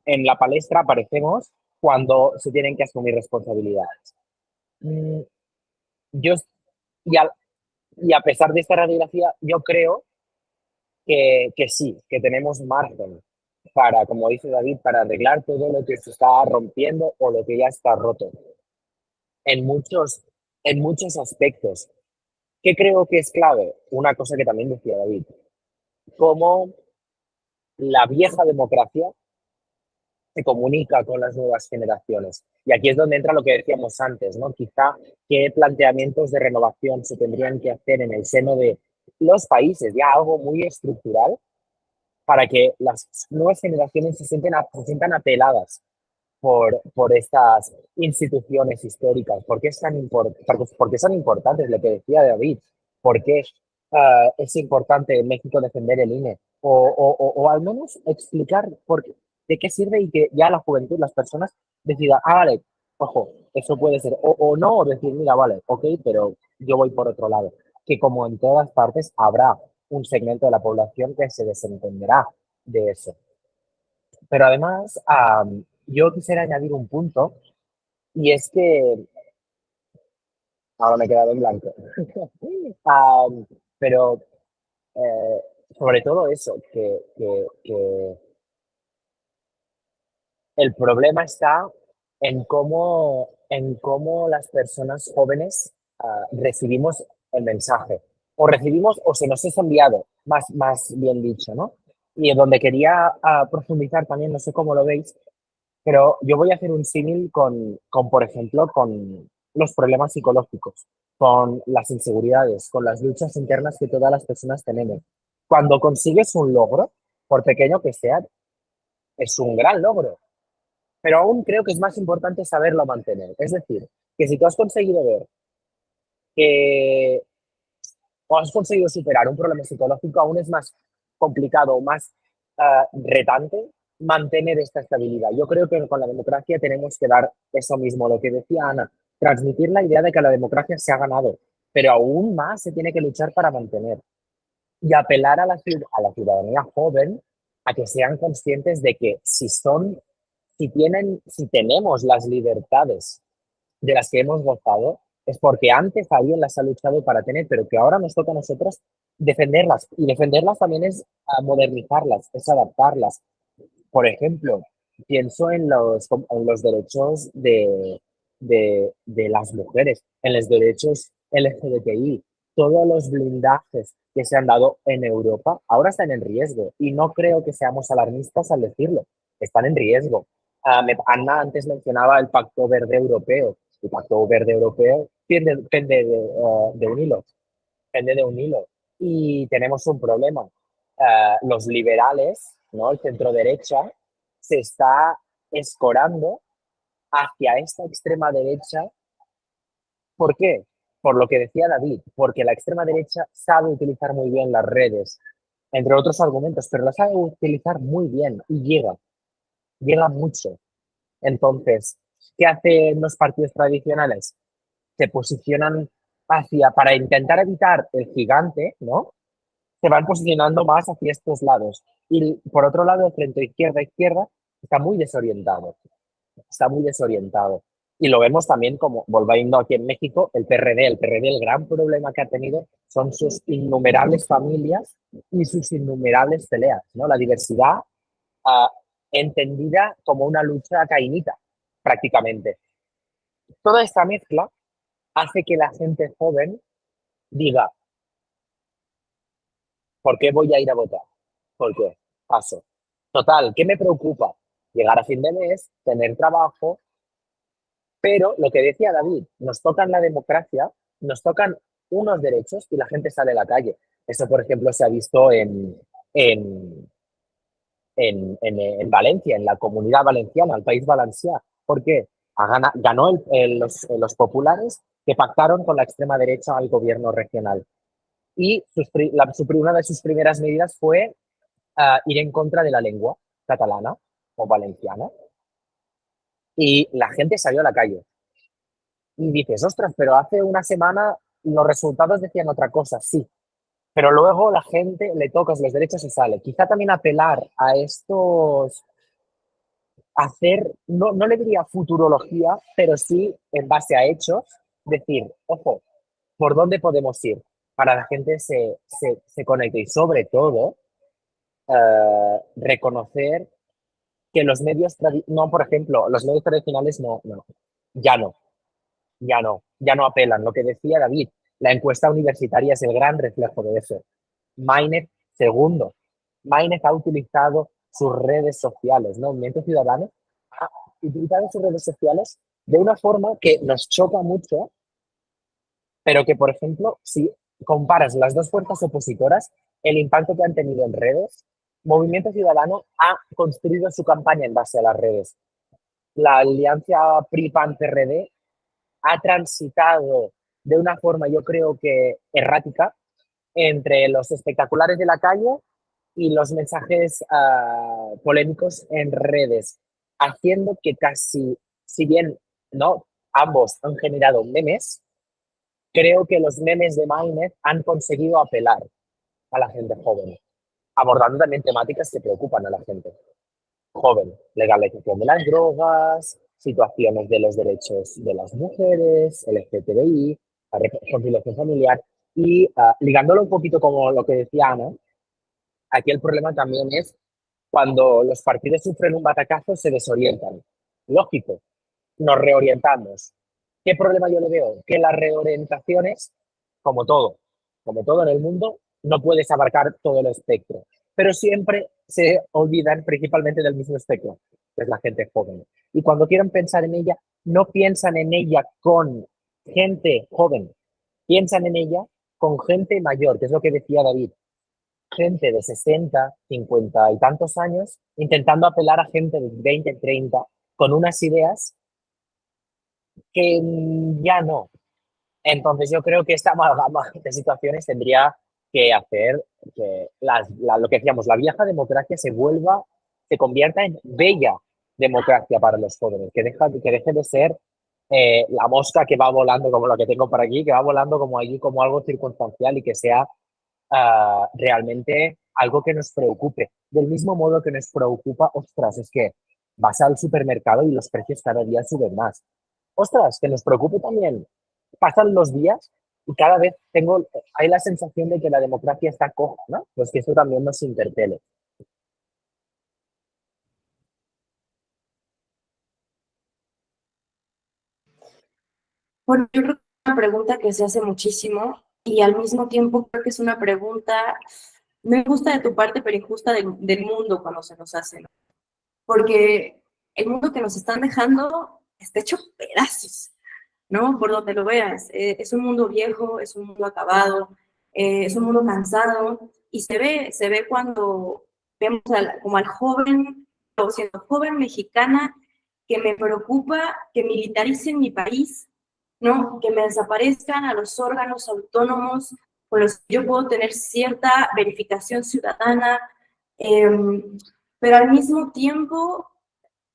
en la palestra, aparecemos cuando se tienen que asumir responsabilidades. Mm, Yo, y, a, y a pesar de esta radiografía, yo creo que sí, que tenemos margen para, como dice David, para arreglar todo lo que se está rompiendo o lo que ya está roto en muchos, en muchos aspectos. ¿Qué creo que es clave? Una cosa que también decía David, como la vieja democracia se comunica con las nuevas generaciones. Y aquí es donde entra lo que decíamos antes, ¿no? Quizá qué planteamientos de renovación se tendrían que hacer en el seno de los países, ya algo muy estructural, para que las nuevas generaciones se sientan apeladas por estas instituciones históricas. ¿Por qué, por qué son importantes? Lo que decía David, ¿por qué es importante en México defender el INE? O al menos explicar de qué sirve y que ya la juventud, las personas decidan, vale, ojo, eso puede ser, o no, o decir, mira, vale, ok, pero yo voy por otro lado. Que como en todas partes habrá un segmento de la población que se desentenderá de eso. Pero además, yo quisiera añadir un punto, y es que, ahora me he quedado en blanco, pero eh, sobre todo eso, que el problema está en cómo las personas jóvenes recibimos el mensaje, o recibimos o se nos es enviado, más bien dicho, ¿no? Y en donde quería profundizar también, no sé cómo lo veis, pero yo voy a hacer un símil por ejemplo, con los problemas psicológicos, con las inseguridades, con las luchas internas que todas las personas tenemos. Cuando consigues un logro, por pequeño que sea, es un gran logro, pero aún creo que es más importante saberlo mantener. Es decir, que si tú has conseguido ver que o has conseguido superar un problema psicológico, aún es más complicado, más retante mantener esta estabilidad. Yo creo que con la democracia tenemos que dar eso mismo, lo que decía Ana, transmitir la idea de que la democracia se ha ganado, pero aún más se tiene que luchar para mantener y apelar a a la ciudadanía joven a que sean conscientes de que si tenemos las libertades de las que hemos gozado, es porque antes alguien las ha luchado para tener, pero que ahora nos toca a nosotros defenderlas. Y defenderlas también es modernizarlas, es adaptarlas. Por ejemplo, pienso en los derechos de las mujeres, en los derechos LGBTI, todos los blindajes que se han dado en Europa ahora están en riesgo y no creo que seamos alarmistas al decirlo, están en riesgo. Ana antes mencionaba el Pacto Verde Europeo. El Pacto Verde Europeo de un hilo, pende de un hilo. Y tenemos un problema. Los liberales, ¿no? El centro derecha, se está escorando hacia esta extrema derecha. ¿Por qué? Por lo que decía David, porque la extrema derecha sabe utilizar muy bien las redes, entre otros argumentos, pero la sabe utilizar muy bien y llega mucho. Entonces, ¿qué hacen los partidos tradicionales? Se posicionan para intentar evitar el gigante, ¿no? Se van posicionando más hacia estos lados. Y por otro lado, el frente izquierda está muy desorientado. Está muy desorientado. Y lo vemos también como, volviendo aquí en México, el PRD. El PRD, el gran problema que ha tenido son sus innumerables familias y sus innumerables peleas, ¿no? La diversidad uh, entendida como una lucha cainita, prácticamente. Toda esta mezcla hace que la gente joven diga, ¿por qué voy a ir a votar? ¿Por qué? Paso. Total, ¿qué me preocupa? Llegar a fin de mes, tener trabajo, pero lo que decía David, nos tocan la democracia, nos tocan unos derechos y la gente sale a la calle. Eso, por ejemplo, se ha visto en, en Valencia, en la Comunidad Valenciana, el País Valencià. ¿Por qué? Ganó los populares que pactaron con la extrema derecha al gobierno regional. Y una de sus primeras medidas fue ir en contra de la lengua catalana o valenciana. Y la gente salió a la calle. Y dices, ostras, pero hace una semana los resultados decían otra cosa, sí. Pero luego la gente le tocas los derechos y sale. Quizá también apelar a estos, no le diría futurología, pero sí en base a hechos, decir, ojo, ¿por dónde podemos ir? Para la gente se conecte y sobre todo reconocer que los medios, no, por ejemplo, los medios tradicionales ya no, ya no apelan. Lo que decía David, la encuesta universitaria es el gran reflejo de eso. Segundo, Maynard ha utilizado sus redes sociales, ¿no? Movimiento Ciudadano a utilizar sus redes sociales de una forma que nos choca mucho, pero que, por ejemplo, si comparas las dos fuerzas opositoras, el impacto que han tenido en redes, Movimiento Ciudadano ha construido su campaña en base a las redes. La alianza PRI-PAN-PRD ha transitado de una forma, yo creo que errática, entre los espectaculares de la calle y los mensajes polémicos en redes, haciendo que casi, si bien no ambos han generado memes, creo que los memes de Maínez han conseguido apelar a la gente joven, abordando también temáticas que preocupan a la gente joven: legalización de las drogas, situaciones de los derechos de las mujeres, LGTBI, la reconciliación familiar. Y ligándolo un poquito como lo que decía Ana, aquí el problema también es cuando los partidos sufren un batacazo, se desorientan. Lógico, nos reorientamos. ¿Qué problema yo le veo? Que las reorientaciones, como todo en el mundo, no puedes abarcar todo el espectro, pero siempre se olvidan principalmente del mismo espectro, que es la gente joven. Y cuando quieren pensar en ella, no piensan en ella con gente joven, piensan en ella con gente mayor, que es lo que decía David, gente de 60, 50 y tantos años, intentando apelar a gente de 20, 30, con unas ideas que ya no. Entonces yo creo que esta amalgama de situaciones tendría que hacer que lo que decíamos, la vieja democracia se convierta en bella democracia para los jóvenes, que deje de ser la mosca que va volando, como la que tengo por aquí, que va volando como allí, como algo circunstancial, y que sea realmente algo que nos preocupe. Del mismo modo que nos preocupa, ostras, es que vas al supermercado y los precios cada día suben más. Ostras, que nos preocupe también. Pasan los días y cada vez hay la sensación de que la democracia está coja, ¿no? Pues que eso también nos interpele. Bueno, yo creo que es una pregunta que se hace muchísimo y al mismo tiempo creo que es una pregunta, me gusta de tu parte, pero injusta del mundo cuando se nos hace, ¿no? Porque el mundo que nos están dejando está hecho pedazos, ¿no? Por donde lo veas. Es un mundo viejo, es un mundo acabado, es un mundo cansado, y se ve cuando vemos como al joven, o siendo joven mexicana, que me preocupa que militaricen mi país, ¿no? Que me desaparezcan a los órganos autónomos con los que yo puedo tener cierta verificación ciudadana, pero al mismo tiempo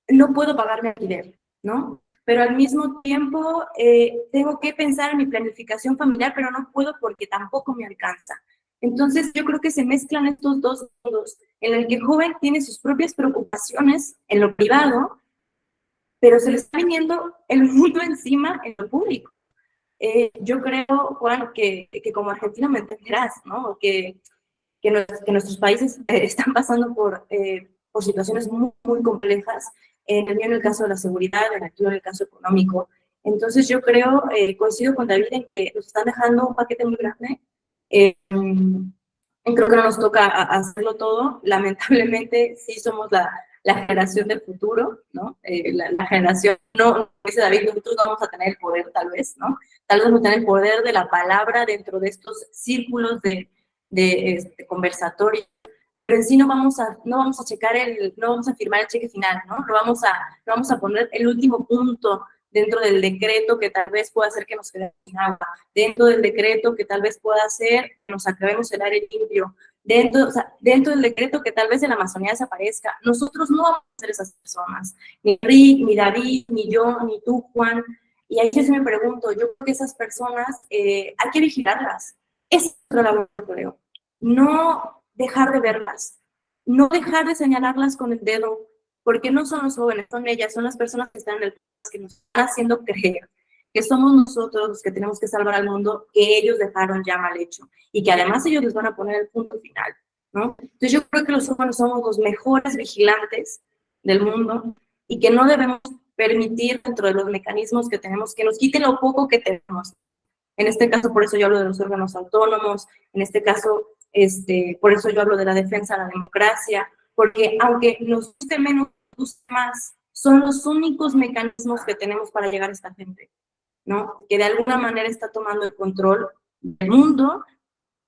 no puedo pagar mi alquiler, ¿no? Pero al mismo tiempo tengo que pensar en mi planificación familiar, pero no puedo porque tampoco me alcanza. Entonces yo creo que se mezclan estos dos mundos, en el que el joven tiene sus propias preocupaciones en lo privado, pero se le está viniendo el mundo encima en lo público. Yo creo, Juan, que como argentino me entenderás, ¿no? Que nuestros países están pasando por situaciones muy, muy complejas, en el caso de la seguridad, en el caso económico. Entonces yo creo, coincido con David en que nos están dejando un paquete muy grande. Creo que no nos toca hacerlo todo. Lamentablemente sí somos la generación del futuro, ¿no? La generación, no, dice David, nosotros no vamos a tener el poder tal vez, ¿no? Tal vez vamos a tener el poder de la palabra dentro de estos círculos de conversatorio, pero en sí no vamos a checar no vamos a firmar el cheque final, ¿no? No vamos a poner el último punto dentro del decreto que tal vez pueda hacer que nos quedemos sin agua, dentro del decreto que tal vez pueda hacer que nos acabemos el aire limpio, dentro del decreto que tal vez en la Amazonía desaparezca. Nosotros no vamos a ser esas personas, ni Rick, ni David, ni yo, ni tú, Juan. Y ahí yo sí me pregunto, yo creo que esas personas hay que vigilarlas. Es otra labor, creo. No dejar de verlas, no dejar de señalarlas con el dedo, porque no son los jóvenes, son ellas, son las personas que están en el país, que nos están haciendo creer que somos nosotros los que tenemos que salvar al mundo, que ellos dejaron ya mal hecho, y que además ellos les van a poner el punto final, ¿no? Entonces yo creo que los jóvenes somos los mejores vigilantes del mundo, y que no debemos permitir dentro de los mecanismos que tenemos, que nos quiten lo poco que tenemos. En este caso, por eso yo hablo de los órganos autónomos, en este caso, por eso yo hablo de la defensa de la democracia, porque aunque nos guste menos, nos guste más, son los únicos mecanismos que tenemos para llegar a esta gente, ¿no? Que de alguna manera está tomando el control del mundo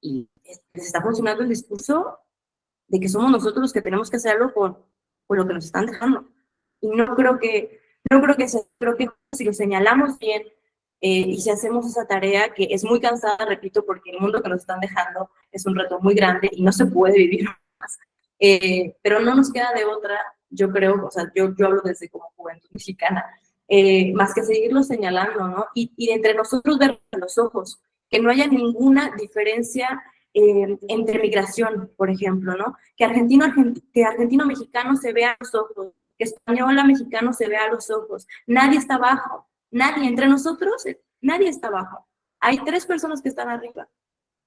y les está funcionando el discurso de que somos nosotros los que tenemos que hacerlo por lo que nos están dejando. Y creo que si lo señalamos bien y si hacemos esa tarea, que es muy cansada, repito, porque el mundo que nos están dejando es un reto muy grande y no se puede vivir más. Pero no nos queda de otra, yo creo, o sea, yo hablo desde como juventud mexicana, más que seguirlo señalando, ¿no? Y entre nosotros ver los ojos, que no haya ninguna diferencia entre migración, por ejemplo, ¿no? Que argentino-mexicano se vea a los ojos, que española-mexicano se vea a los ojos. Nadie está abajo, nadie, entre nosotros, nadie está abajo. Hay 3 personas que están arriba.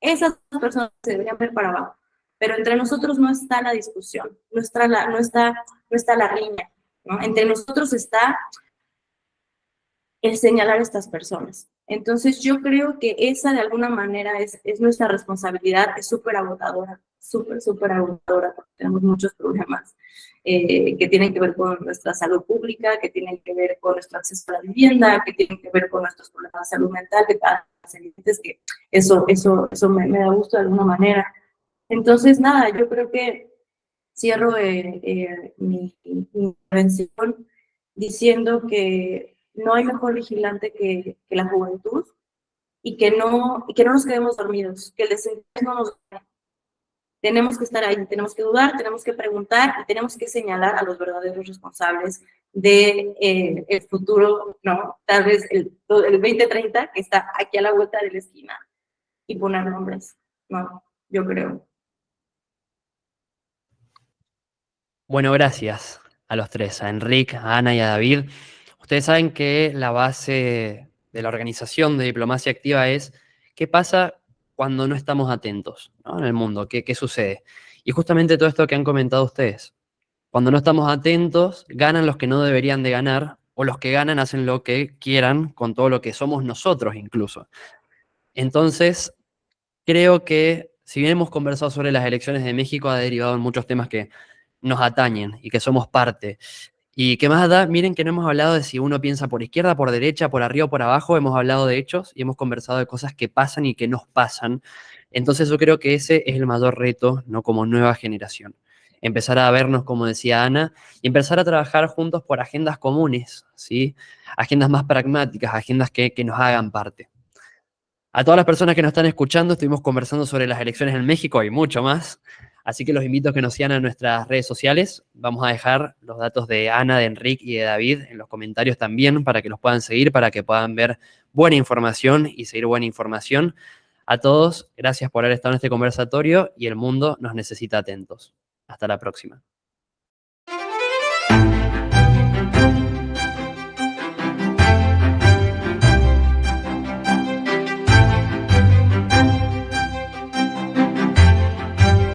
Esas personas se deberían ver para abajo. Pero entre nosotros no está la discusión, no está la riña, ¿no? Entre nosotros está el señalar a estas personas. Entonces yo creo que esa de alguna manera es nuestra responsabilidad, es súper agotadora, súper agotadora, porque tenemos muchos problemas que tienen que ver con nuestra salud pública, que tienen que ver con nuestro acceso a la vivienda, que tienen que ver con nuestros problemas de salud mental, que eso me da gusto de alguna manera. Entonces, nada, yo creo que cierro mi intervención diciendo que no hay mejor vigilante que la juventud y que no nos quedemos dormidos, que el desinterés no nos gane. Tenemos que estar ahí, tenemos que dudar, tenemos que preguntar y tenemos que señalar a los verdaderos responsables de el futuro, ¿no? Tal vez el 2030, que está aquí a la vuelta de la esquina, y poner nombres, ¿no? Yo creo. Bueno, gracias a los 3, a Enric, a Ana y a David. Ustedes saben que la base de la organización de diplomacia activa es qué pasa cuando no estamos atentos, ¿no? En el mundo, qué sucede. Y justamente todo esto que han comentado ustedes. Cuando no estamos atentos, ganan los que no deberían de ganar, o los que ganan hacen lo que quieran con todo lo que somos nosotros incluso. Entonces, creo que si bien hemos conversado sobre las elecciones de México, ha derivado en muchos temas que nos atañen y que somos parte. Y qué más da, miren que no hemos hablado de si uno piensa por izquierda, por derecha, por arriba o por abajo, hemos hablado de hechos y hemos conversado de cosas que pasan y que nos pasan. Entonces yo creo que ese es el mayor reto, ¿no? Como nueva generación. Empezar a vernos, como decía Ana, y empezar a trabajar juntos por agendas comunes, ¿sí? Agendas más pragmáticas, agendas que nos hagan parte. A todas las personas que nos están escuchando, estuvimos conversando sobre las elecciones en México y mucho más. Así que los invito a que nos sigan en nuestras redes sociales. Vamos a dejar los datos de Ana, de Enric y de David en los comentarios también para que los puedan seguir, para que puedan ver buena información y seguir buena información. A todos, gracias por haber estado en este conversatorio y el mundo nos necesita atentos. Hasta la próxima.